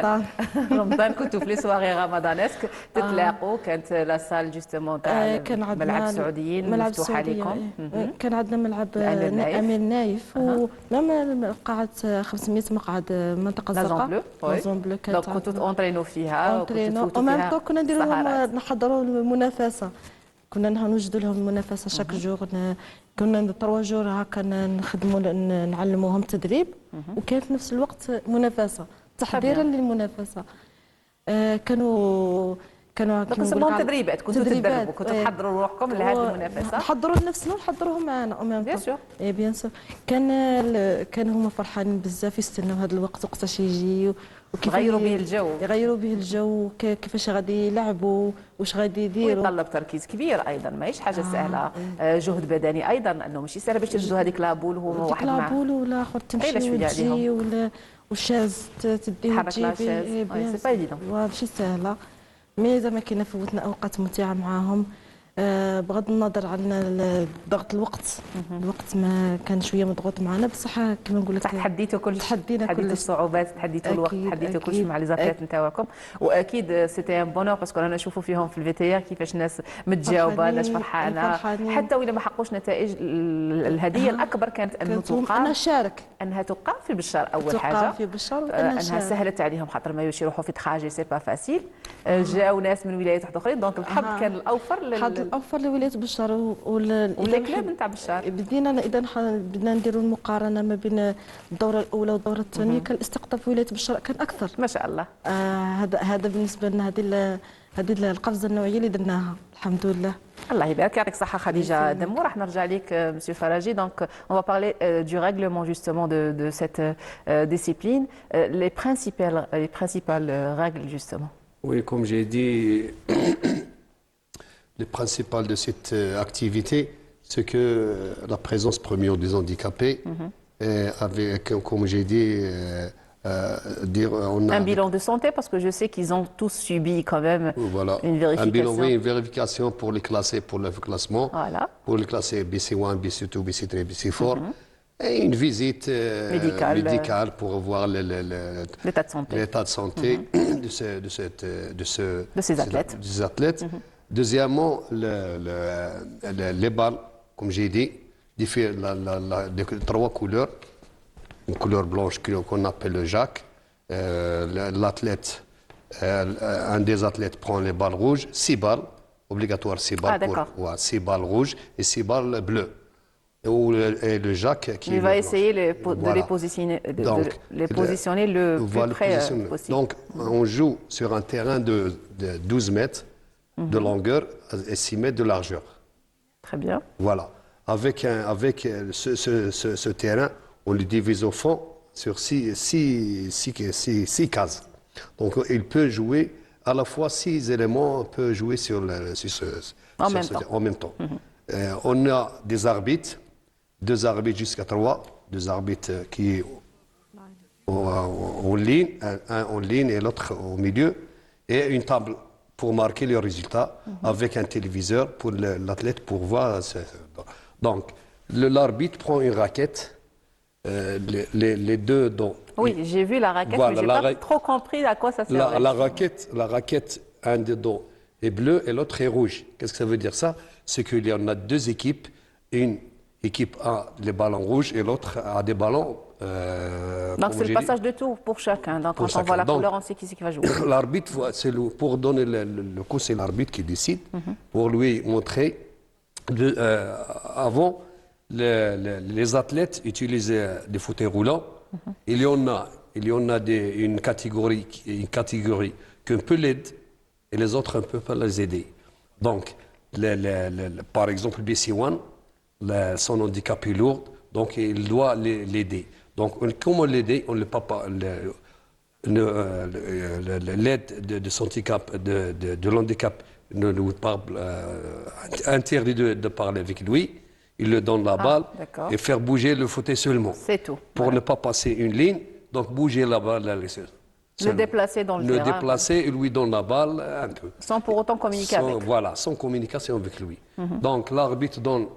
S1: رمضان كنتوا في لي سواغي رمضانسك تتلاقوا. كانت لا سال جوستومون تاع
S11: كان عندنا
S1: ملعب السعوديين مفتوحه لكم.
S11: كان عندنا ملعب امير نايف ومام قاعه 500 مقعد منطقه الزرقاء لازون بلو.
S1: دونك كنتوا تونترينو فيها
S11: ومام كنا نديروا لهم نحضروا المنافسه، كنا نوجدوا لهم المنافسه شاك جور. كنا 3 جور هكا نخدموا نعلموهم تدريب، وكان في نفس الوقت منافسه تحضيرا للمنافسه. كانوا
S1: نسموهم تدريبات، كنتوا تدربوا، كنتوا تحضروا روحكم لهذه المنافسه.
S11: نحضروا لنفسنا ونحضروهم معنا.
S1: بيان سور.
S11: بيان سور. كان هما فرحانين بزاف، يستناو هذا الوقت وقتاش يجي وكيف يغيروا به الجو، كيفاش غادي يلعبوا، واش غادي يديروا.
S1: ويتطلب تركيز كبير ايضا، ماهيش حاجه سهله. جهد بدني ايضا، انه ماشي سهله باش تجدوا هذيك لابول وهو واحد معاه.
S11: لابول ولا اخر تمشي وتجي ولا والشاز تدي وتجيبي.
S1: سي با ايفيدون،
S11: ماشي سهله. مي زعما كاين فوتنا اوقات ممتعه معاهم، بغض النظر عن ضغط الوقت. الوقت ما كان شويه مضغوط معنا، بصح كما نقول لك
S1: تحديتوا كل
S11: تحديتوا
S1: الصعوبات، تحديتوا الوقت، تحديتوا كل شيء مع لي زاتليت نتاعكم. واكيد سيتي ان بونور باسكو انا نشوفوا فيهم في الفي كيفاش ناس متجاوبه، ناس فرحانه، حتى وإلا ما حقوش نتائج. الهديه الاكبر كانت انه انها تقام في بشار. اول حاجه
S11: في بشار،
S1: انها سهلت عليهم، خاطر ما يروحوا في تخاجي سي با فاسيل. جاو ناس من ولايات اخرين، دونك الحظ كان الاوفر
S11: لولايه بشار
S1: والكلاب نتاع بشار.
S11: بدينا اذا بدنا نديروا المقارنه ما بين الدوره الاولى والدوره الثانيه، كان الاستقطاب في ولايه بشار كان اكثر
S1: ما شاء الله.
S11: هذا بالنسبه لنا، هذه القفزه النوعيه اللي درناها الحمد لله.
S1: الله يبارك، يعطيك الصحه خديجه دمو. راح نرجع لك مسيو فراجي. دونك on va parler du règlement justement de cette discipline, les principales règles justement.
S7: Oui, comme j'ai dit, le principal de cette activité, c'est que la présence première des handicapés, avec, comme j'ai dit, on a
S1: un bilan de santé, parce que je sais qu'ils ont tous subi quand même une vérification.
S7: Un bilan, oui, une vérification pour les classer, pour le classement, pour les classer BC1, BC2, BC3, BC4. Et une visite médicale pour voir l'état de santé de ces athlètes. Deuxièmement, les balles, comme j'ai dit, de 3 couleurs. Une couleur blanche qu'on appelle le jack. L'athlète, un des athlètes prend les balles rouges, 6 balles, obligatoire 6 balles, 6 balles rouges et 6 balles bleues. Et le jack qui
S1: il va essayer de les positionner, positionner le plus près possible.
S7: Donc on joue sur un terrain de 12 mètres de longueur et 6 mètres de largeur.
S1: Très bien.
S7: Voilà. Avec ce terrain, on le divise au fond sur 6 cases. Donc il peut jouer à la fois 6 éléments, on peut jouer en même temps. On a des arbitres, 2 arbitres jusqu'à 3, 2 arbitres qui en ligne, un en ligne et l'autre au milieu, et une table pour marquer les résultats avec un téléviseur pour l'athlète pour voir. Donc l'arbitre prend une raquette. Les deux dont.
S1: Oui, j'ai vu la raquette,
S7: voilà,
S1: mais je n'ai pas trop compris à quoi ça sert.
S7: La raquette, un des dents est bleu et l'autre est rouge. Qu'est-ce que ça veut dire ça? C'est qu'il y en a 2 équipes. Une équipe a les ballons rouges et l'autre a des ballons.
S1: Donc c'est le passage de tour pour chacun. Donc quand on voit la couleur, on sait qui c'est qui va jouer.
S7: L'arbitre, pour donner le coup, c'est l'arbitre qui décide, pour lui montrer Avant, les athlètes utilisaient des fauteuils roulants. Il y en a une catégorie qui peut l'aider et les autres ne peuvent pas les aider. Donc, par exemple, BC1, son handicap est lourd, donc il doit l'aider. Donc, comment l'aider? On ne peut pas l'aide de son handicap, de l'handicap, ne nous parle, interdit de parler avec lui. Il lui donne la balle et faire bouger le fauteuil seulement.
S1: C'est tout.
S7: Pour ne pas passer une ligne, donc bouger la balle.
S1: Le déplacer dans le terrain.
S7: Le déplacer, il lui donne la balle un peu.
S1: Sans pour autant communiquer avec.
S7: Voilà, sans communication avec lui. Donc l'arbitre donne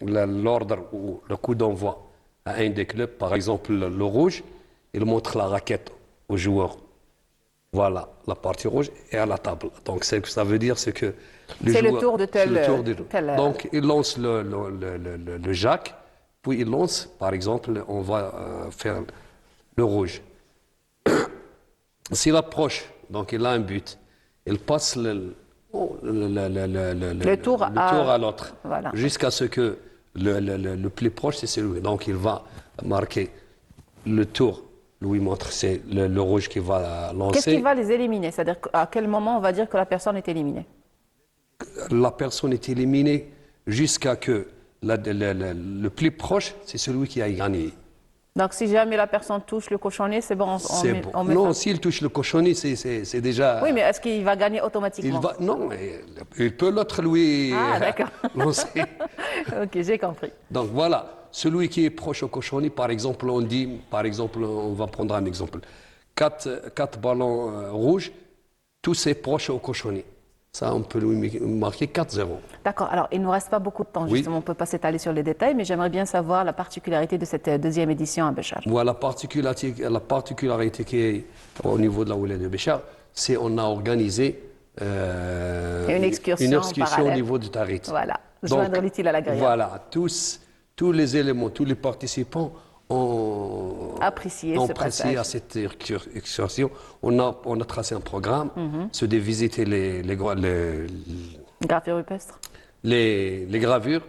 S7: l'ordre ou le coup d'envoi à un des clubs, par exemple le rouge, il montre la raquette aux joueurs. Voilà, la partie rouge et à la table. Donc ça veut dire que
S1: c'est le tour de tel.
S7: Donc il lance le jack, puis il lance, par exemple, on va faire le rouge. S'il approche, donc il a un but, il passe le tour à l'autre,
S1: voilà.
S7: Jusqu'à ce que le plus proche, c'est celui. Donc il va marquer le tour. Lui montre, c'est le rouge qui va lancer.
S1: Qu'est-ce qui va les éliminer? C'est-à-dire à quel moment on va dire que la personne est éliminée?
S7: La personne est éliminée jusqu'à que le plus proche, c'est celui qui a gagné.
S1: Donc si jamais la personne touche le cochonnet, c'est bon, on met
S7: non,
S1: fin.
S7: s'il touche le cochonnet, c'est déjà...
S1: Oui, mais est-ce qu'il va gagner automatiquement?
S7: Non, il peut l'autre lui lancer.
S1: Ok, j'ai compris.
S7: Donc voilà, celui qui est proche au cochonnet, par exemple, on va prendre un exemple. 4 ballons rouges, tous c'est proche au cochonnet. Ça, on peut lui marquer 4-0.
S1: D'accord. Alors, il ne nous reste pas beaucoup de temps, justement. On ne peut pas s'étaler sur les détails, mais j'aimerais bien savoir la particularité de cette deuxième édition à Béchar.
S7: Voilà, la particularité qui est au niveau de la Ouled de Béchar, c'est qu'on a organisé
S1: une excursion
S7: au niveau de Tarit.
S1: Voilà, joindre l'utile à l'agréable.
S7: Voilà, tous les éléments, tous les participants ont
S1: apprécié
S7: à cette excursion. On a tracé un programme, c'est de visiter les
S1: gravures rupestres,
S7: les gravures,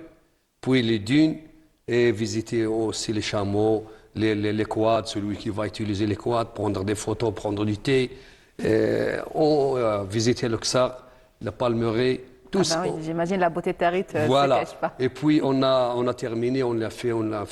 S7: puis les dunes, et visiter aussi les chameaux, les quads, celui qui va utiliser les quads, prendre des photos, prendre du thé. On a visité le Ksar, la Palmeraie.
S1: Oui, j'imagine la beauté de Tarit
S7: voilà.
S1: ne se cache pas.
S7: Et puis on a terminé, on a fait un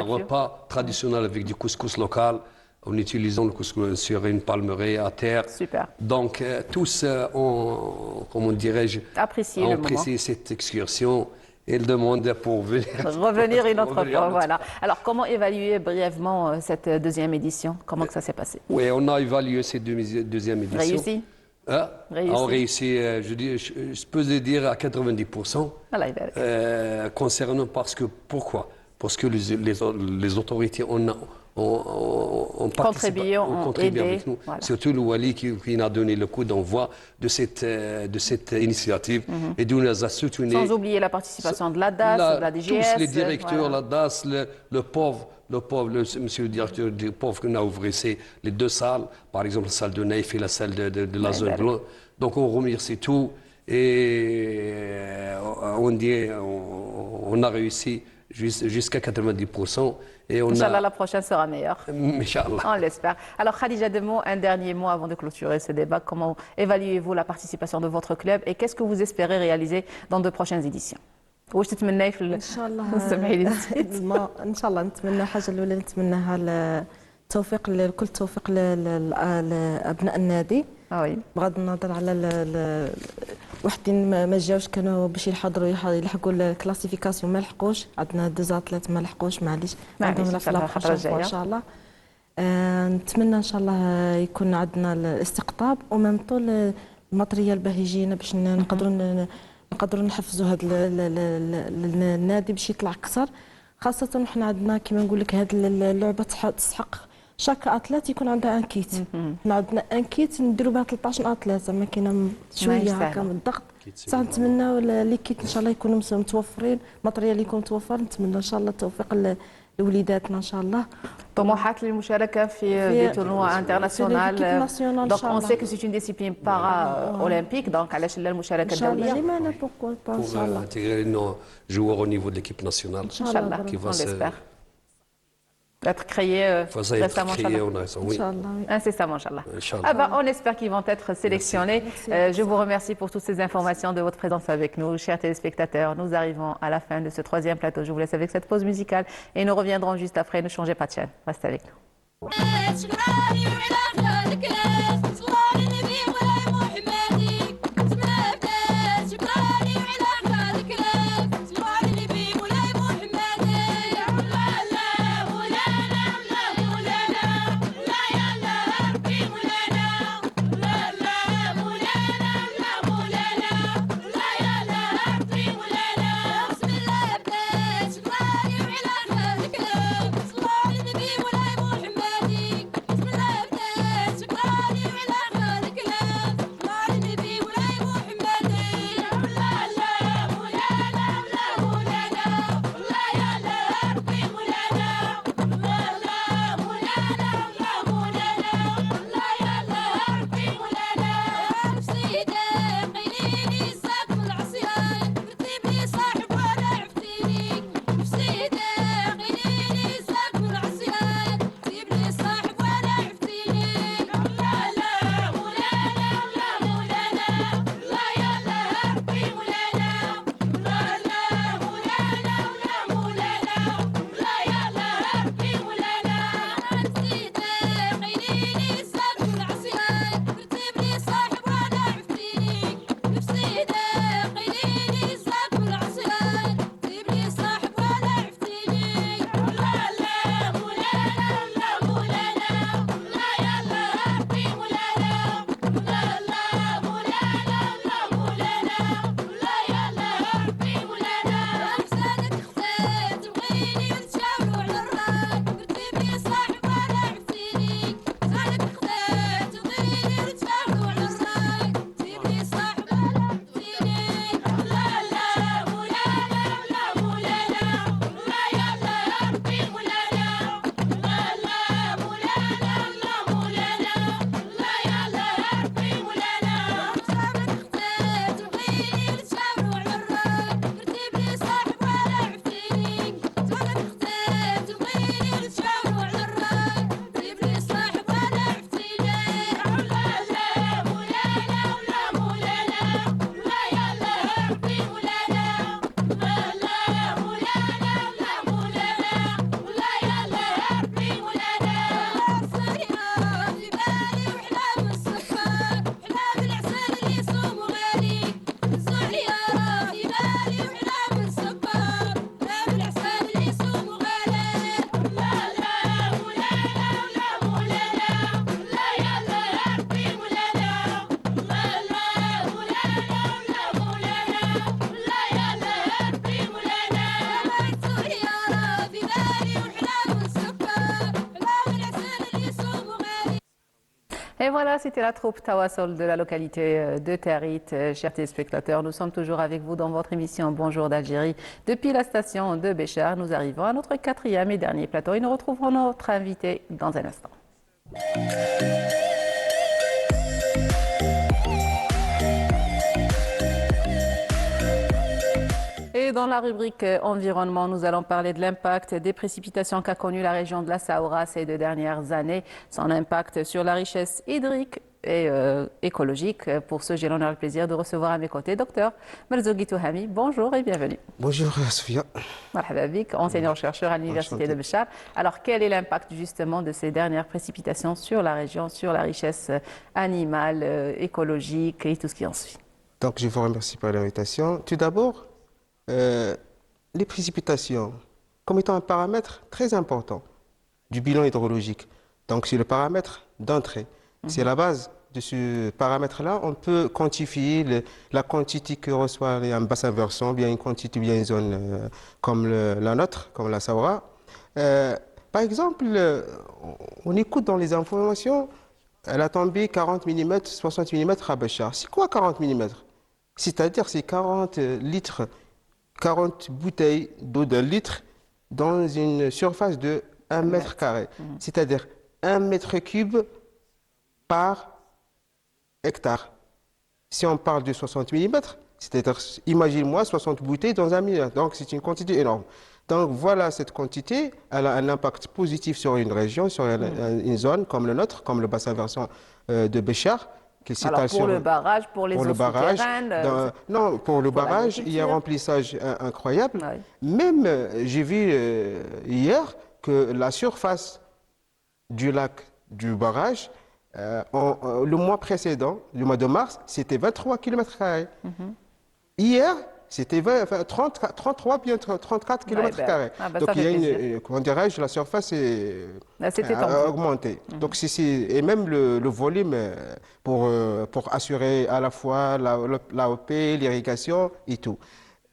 S7: repas traditionnel avec du couscous local, en utilisant le couscous sur une palmeraie à terre.
S1: Super.
S7: Donc tous ont, comment dirais-je, apprécié cette excursion. Et le demandaient pour
S1: revenir une autre fois. Voilà. Alors comment évaluer brièvement cette deuxième édition? Comment que ça s'est passé?
S7: Oui, on a évalué cette deuxième édition.
S1: Réussi?
S7: On réussit, je peux le dire à 90%. Concernant pourquoi? Parce que les autorités ont
S1: contribué
S7: avec nous. Voilà. Surtout le Wali qui a donné le coup d'envoi de cette initiative et nous les a soutenus.
S1: Sans oublier la participation de la DAS, de la DGS.
S7: Tous les directeurs, la DAS, le pauvre, monsieur le directeur du pauvre qui a ouvert les 2 salles, par exemple la salle de Naïf et la salle de la zone blanche. Donc on remercie tout et on a réussi jusqu'à 90%.
S1: Inch'Allah, la prochaine sera meilleure.
S7: Inch'Allah.
S1: On l'espère. Alors Khadija Demo, un dernier mot avant de clôturer ce débat. Comment évaluez-vous la participation de votre club et qu'est-ce que vous espérez réaliser dans de prochaines éditions? واش تتمناي في
S11: ان شاء الله
S1: سمحي لي
S11: ان شاء الله نتمنى حاجه الاولى نتمناها التوفيق كل توفيق لابناء النادي بغض النظر على وحدين ما جاوش كانوا باش يحضروا يلحقوا الكلاسيفيكاسيون ما لحقوش عندنا 2 3 ما لحقوش معليش عندهم في الفتره ان شاء الله نتمنى ان شاء الله يكون عندنا الاستقطاب ومن طول الماتريال باهي يجينا باش نقدروا نحفزوا هذا النادي باش يطلع اكثر خاصه وحنا عندنا كما نقول لك هذه اللعبه تستحق شاك اتليت يكون عندها ان كيت حنا عندنا ان كيت نديروا بها 13 اتليت زعما كاينه شويه هكا من الضغط صح نتمناو لي كيت ان شاء الله يكونوا متوفرين ماتريال يكون متوفر نتمنى ان شاء الله التوفيق لوليداتنا ان شاء الله
S1: طموحات للمشاركة في دي tournois internationaux. Donc on sait que c'est une discipline para-olympique, donc علاش لا المشاركة الدولية.
S7: Pour intégrer nos joueurs au niveau de l'équipe nationale.
S1: Inch'Allah,
S7: Qui
S1: on
S7: va se-
S1: l'espère. Être créé
S7: va ça être
S1: récemment,
S7: créé
S1: Inch'Allah.
S7: en raison, oui.
S1: Incessamment, Inch'Allah.
S7: Inch'Allah.
S1: Ah ben, on espère qu'ils vont être sélectionnés. Je vous remercie pour toutes ces informations, de votre présence avec nous. Chers téléspectateurs, nous arrivons à la fin de ce troisième plateau. Je vous laisse avec cette pause musicale et nous reviendrons juste après. Ne changez pas de chaîne. Restez avec nous. Et voilà, c'était la troupe Tawassol de la localité de Territ. Chers téléspectateurs, nous sommes toujours avec vous dans votre émission Bonjour d'Algérie. Depuis la station de Béchar, nous arrivons à notre quatrième et dernier plateau et nous retrouverons notre invité dans un instant. Et dans la rubrique environnement, nous allons parler de l'impact des précipitations qu'a connu la région de la Saoura ces 2 dernières années, son impact sur la richesse hydrique et écologique. Pour ce, j'ai l'honneur et le plaisir de recevoir à mes côtés Dr Merzougui Touhami. Bonjour et bienvenue.
S12: Bonjour Sophia.
S1: Marhaba bik, enseignant-chercheur à l'Université de Béchar. Alors, quel est l'impact justement de ces dernières précipitations sur la région, sur la richesse animale, écologique et tout ce qui en suit?
S12: Donc je vous remercie pour l'invitation. Tout d'abord, les précipitations comme étant un paramètre très important du bilan hydrologique. Donc c'est le paramètre d'entrée. C'est la base de ce paramètre-là. On peut quantifier la quantité que reçoit un bassin versant, bien une quantité, bien une zone comme la nôtre, comme la Saoura. Par exemple, on écoute dans les informations, elle a tombé 40 mm, 60 mm à Béchar. C'est quoi 40 mm? C'est-à-dire c'est 40 litres, 40 bouteilles d'eau d'un litre dans une surface de 1 mètre carré. C'est-à-dire 1 mètre cube par hectare. Si on parle de 60 mm, c'est-à-dire, imagine-moi 60 bouteilles dans 1 millilitre. Donc, c'est une quantité énorme. Donc, voilà, cette quantité, elle a un impact positif sur une région, sur une zone comme le nôtre, comme le bassin versant de Béchar.
S1: Alors, pour le barrage, pour les eaux souterraines,
S12: non, pour le barrage, il y a un remplissage incroyable.
S1: Ouais.
S12: Même, j'ai vu hier que la surface du lac du barrage, le mois précédent, le mois de mars, c'était 23 km². Hier, c'était 33, bien 34 km². Donc il y a comment dirais-je, la surface a augmenté. Donc et même le volume pour assurer à la fois l'AOP, l'irrigation et tout.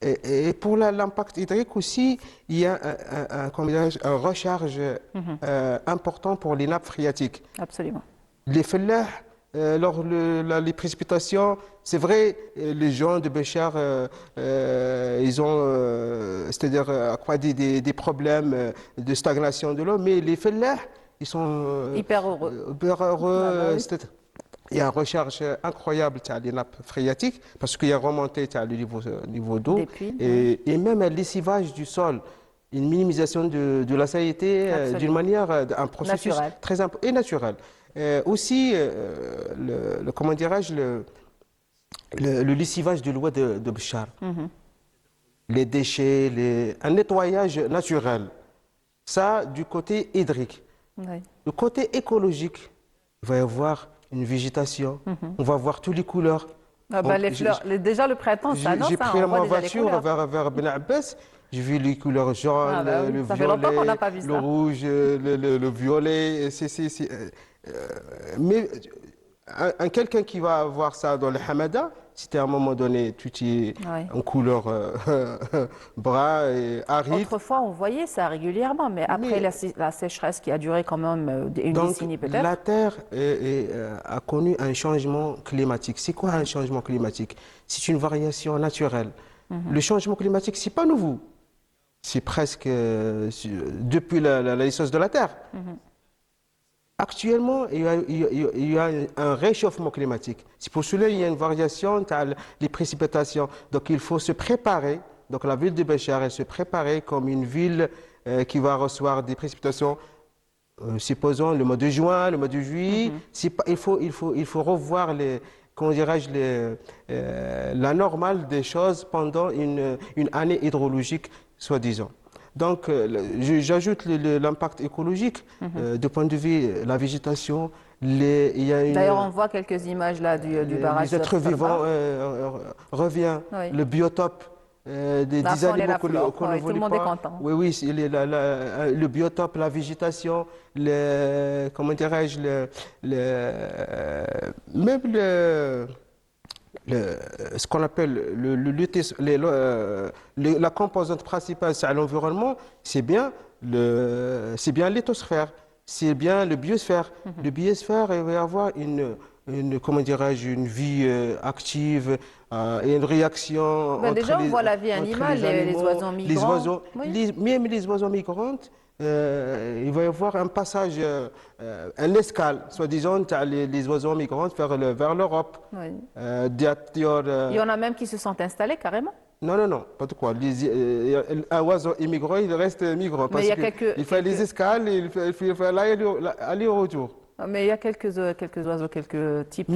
S12: Et pour l'impact hydrique aussi, il y a un recharge important pour les nappes phréatiques.
S1: Absolument.
S12: Les fellahs, lors les précipitations, c'est vrai, les gens de Béchar, ils ont, c'est-à-dire des problèmes de stagnation de l'eau, mais les fellahs, ils sont
S1: hyper heureux.
S12: Il y a une recharge incroyable des nappes phréatiques parce qu'il y a remonté le niveau d'eau et même un lessivage du sol, une minimisation de la salinité d'une manière, un processus très important et naturel. Aussi, comment dirais-je, le lessivage de l'eau de Béchar, les déchets, un nettoyage naturel. Ça, du côté hydrique.
S1: Oui.
S12: Le côté écologique, il va y avoir une végétation, on va voir toutes les couleurs.
S1: Ah bah, les fleurs, déjà le printemps, ça annonce.
S12: J'ai pris ma voiture vers Ben Abbas, j'ai vu les couleurs jaunes, le violet, le rouge, le violet. Mais quelqu'un qui va voir ça dans le Hamada, c'était à un moment donné, tout est en couleur brun et aride.
S1: Autrefois, on voyait ça régulièrement, mais après la sécheresse qui a duré quand même une décennie peut-être.
S12: La Terre a connu un changement climatique. C'est quoi un changement climatique? C'est une variation naturelle. Le changement climatique, c'est pas nouveau. C'est presque depuis la naissance de la Terre. Actuellement, il y a un réchauffement climatique. C'est pour cela qu'il y a une variation dans les précipitations. Donc il faut se préparer. Donc la ville de Béchar, elle se préparer comme une ville qui va recevoir des précipitations, supposons le mois de juin, le mois de juillet. Il faut revoir comment dirais-je, la normale des choses pendant une année hydrologique, soi-disant. Donc, j'ajoute l'impact écologique du point de vue la végétation.
S1: D'ailleurs, on voit quelques images là du barrage.
S12: Les êtres vivants reviennent, le biotope des animaux qu'on ne voit pas.
S1: Tout le monde est content.
S12: Oui, le biotope, la végétation, comment dirais-je, même ce qu'on appelle la composante principale, c'est l'environnement, c'est bien l'éthosphère, c'est bien le biosphère. Le biosphère, il va y avoir comment dirais-je, une vie active et une réaction.
S1: Déjà, on voit la vie animale, les oiseaux migrants.
S12: Même les oiseaux migrants. Il va y avoir un passage, un escale, soi-disant, les oiseaux migrants vers l'Europe.
S1: Oui. Il y en a même qui se sont installés carrément.
S12: Non, pas de quoi. Un oiseau immigrant, il reste migrant. Parce qu'il fait les escales, il fait aller-retour.
S1: Mais il y a quelques oiseaux, quelques types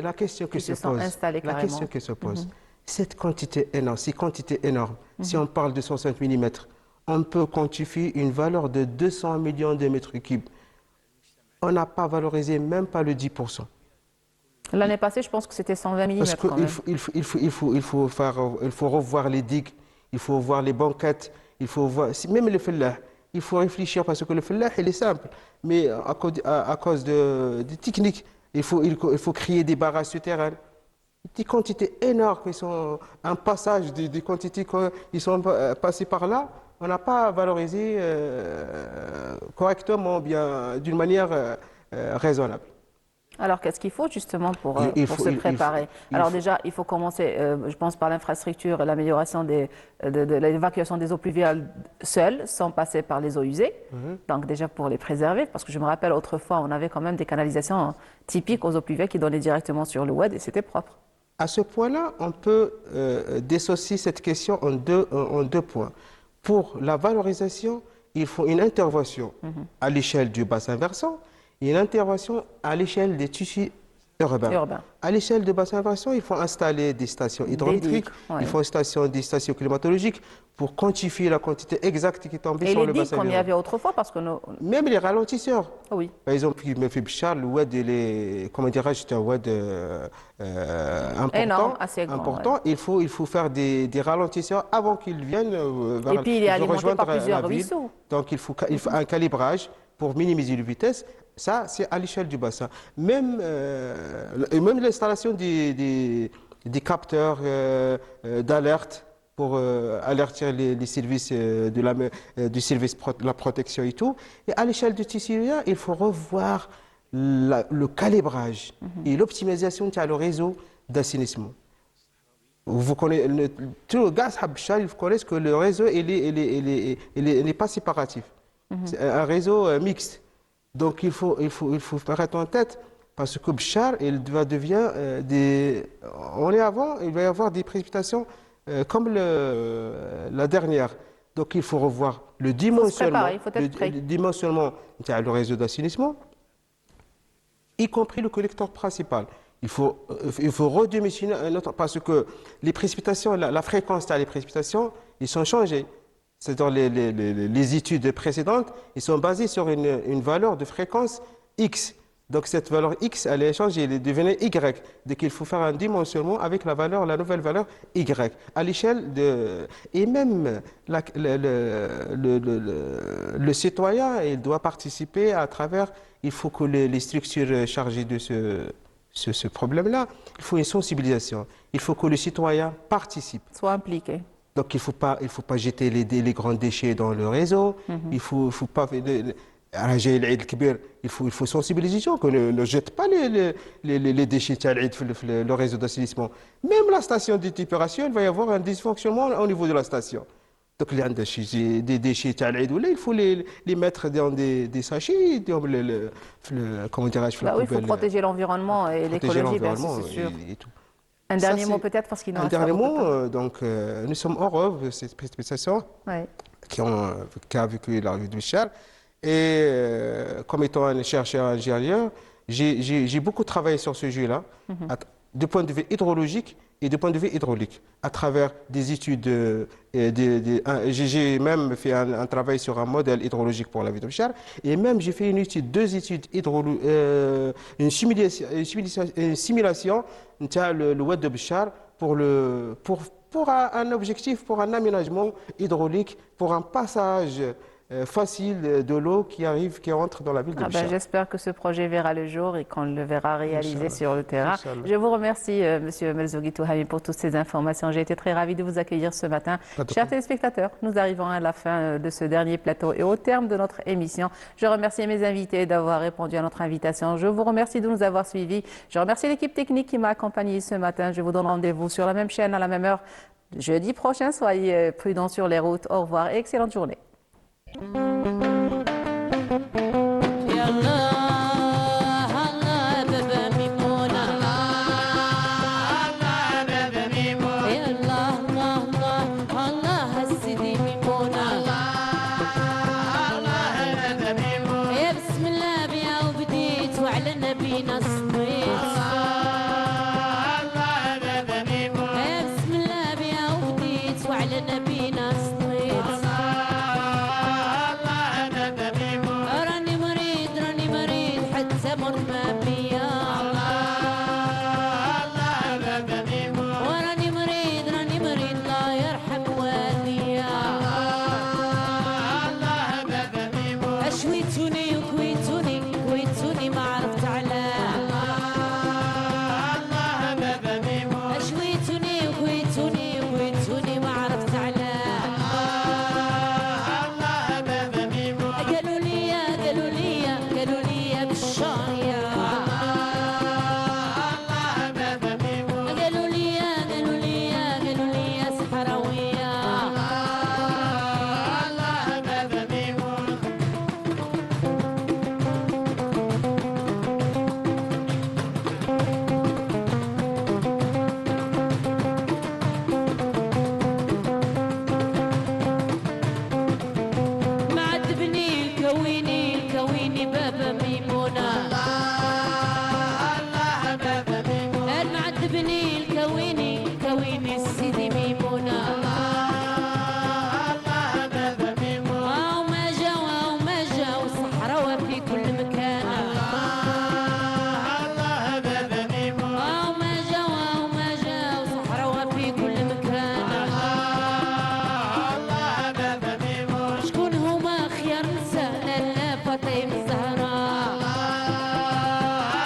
S12: la question qui se pose,
S1: la
S12: question qui se pose, cette quantité énorme, si on parle de 105 mm, on peut quantifier une valeur de 200 millions de mètres cubes. On n'a pas valorisé même pas le 10%.
S1: L'année passée, je pense que c'était 120 mm.
S12: Parce qu'il faut revoir les digues, il faut voir les banquettes, il faut voir même le fellah. Il faut réfléchir parce que le fellah, il est simple. Mais à cause des techniques, il faut créer des barrages souterrains. Des quantités énormes qui sont un passage des quantités qui sont passées par là. On n'a pas valorisé correctement, bien d'une manière raisonnable.
S1: Alors, qu'est-ce qu'il faut justement pour se préparer? Alors déjà, il faut commencer, je pense, par l'infrastructure, l'amélioration de l'évacuation des eaux pluviales seules, sans passer par les eaux usées. Donc déjà pour les préserver, parce que je me rappelle autrefois, on avait quand même des canalisations typiques aux eaux pluviales qui donnaient directement sur le WED et c'était propre.
S12: À ce point-là, on peut dissocier cette question en deux points. Pour la valorisation, il faut une intervention à l'échelle du bassin versant et une intervention à l'échelle des tissus urbains. À l'échelle du bassin versant, il faut installer des stations hydrométriques, il faut des stations climatologiques pour quantifier la quantité exacte qui tombe sur le bassin versant.
S1: Et les digues, comme il y avait autrefois, parce que
S12: même les ralentisseurs.
S1: Oui.
S12: Par exemple, il me fait Bichar, le WED, comment dirais-je, c'est un WED important.
S1: Énorme, assez grand.
S12: Important. Ouais. Il faut faire des ralentisseurs avant qu'ils viennent
S1: et puis il est alimenté par plusieurs ruisseaux.
S12: Donc il faut un calibrage pour minimiser la vitesse. Ça, c'est à l'échelle du bassin. Même l'installation des capteurs d'alerte pour alerter les services du service de la protection et tout. Et à l'échelle du tissu, il faut revoir le calibrage et l'optimisation de réseau d'assainissement. Vous connaissez, tout le gaz Habchal, vous connaissez que le réseau il n'est pas séparatif. C'est un réseau mixte. Donc il faut mettre en tête, parce que Bchar, il va il va y avoir des précipitations comme la dernière. Donc il faut revoir le dimensionnement, le réseau d'assainissement, y compris le collecteur principal. Il faut redimensionner un autre, parce que les précipitations, la fréquence des précipitations, ils sont changés. C'est-à-dire les études précédentes, ils sont basées sur une valeur de fréquence X. Donc cette valeur X, elle est changée, elle est devenue Y. Donc il faut faire un dimensionnement avec la nouvelle valeur Y. À l'échelle de... Et même le citoyen, il doit participer à travers... Il faut que les structures chargées de ce problème-là, il faut une sensibilisation. Il faut que le citoyen participe.
S1: Soit impliqué.
S12: Donc il ne faut pas jeter les grands déchets dans le réseau. Il faut pas... il faut sensibiliser, qu'on ne jette pas les déchets dans le réseau d'assainissement. Même la station d'épuration, il va y avoir un dysfonctionnement au niveau de la station. Donc il y a des déchets, il faut les mettre dans des sachets, comment dirais-je,
S1: il faut protéger l'environnement et l'écologie, bien sûr, c'est sûr. Et tout. Un dernier mot peut-être, parce qu'il nous reste
S12: un dernier mot, donc nous sommes heureux de cette précipitation qui a vécu la rue de Bichar. Et comme étant un chercheur ingénieur, j'ai beaucoup travaillé sur ce sujet-là, du point de vue hydrologique et du point de vue hydraulique, à travers des études. J'ai même fait un travail sur un modèle hydrologique pour la ville de Bichar, et même j'ai fait deux études une simulation le WED de Bichar pour un objectif, pour un aménagement hydraulique, pour un passage facile de l'eau qui entre dans la ville de Bichar.
S1: J'espère que ce projet verra le jour et qu'on le verra réalisé sur le terrain. Je vous remercie, Monsieur Melzougui Touhami, pour toutes ces informations. J'ai été très ravie de vous accueillir ce matin. Chers téléspectateurs, nous arrivons à la fin de ce dernier plateau et au terme de notre émission. Je remercie mes invités d'avoir répondu à notre invitation. Je vous remercie de nous avoir suivis. Je remercie l'équipe technique qui m'a accompagné ce matin. Je vous donne rendez-vous sur la même chaîne à la même heure jeudi prochain. Soyez prudents sur les routes. Au revoir et excellente journée.
S6: أشويتوني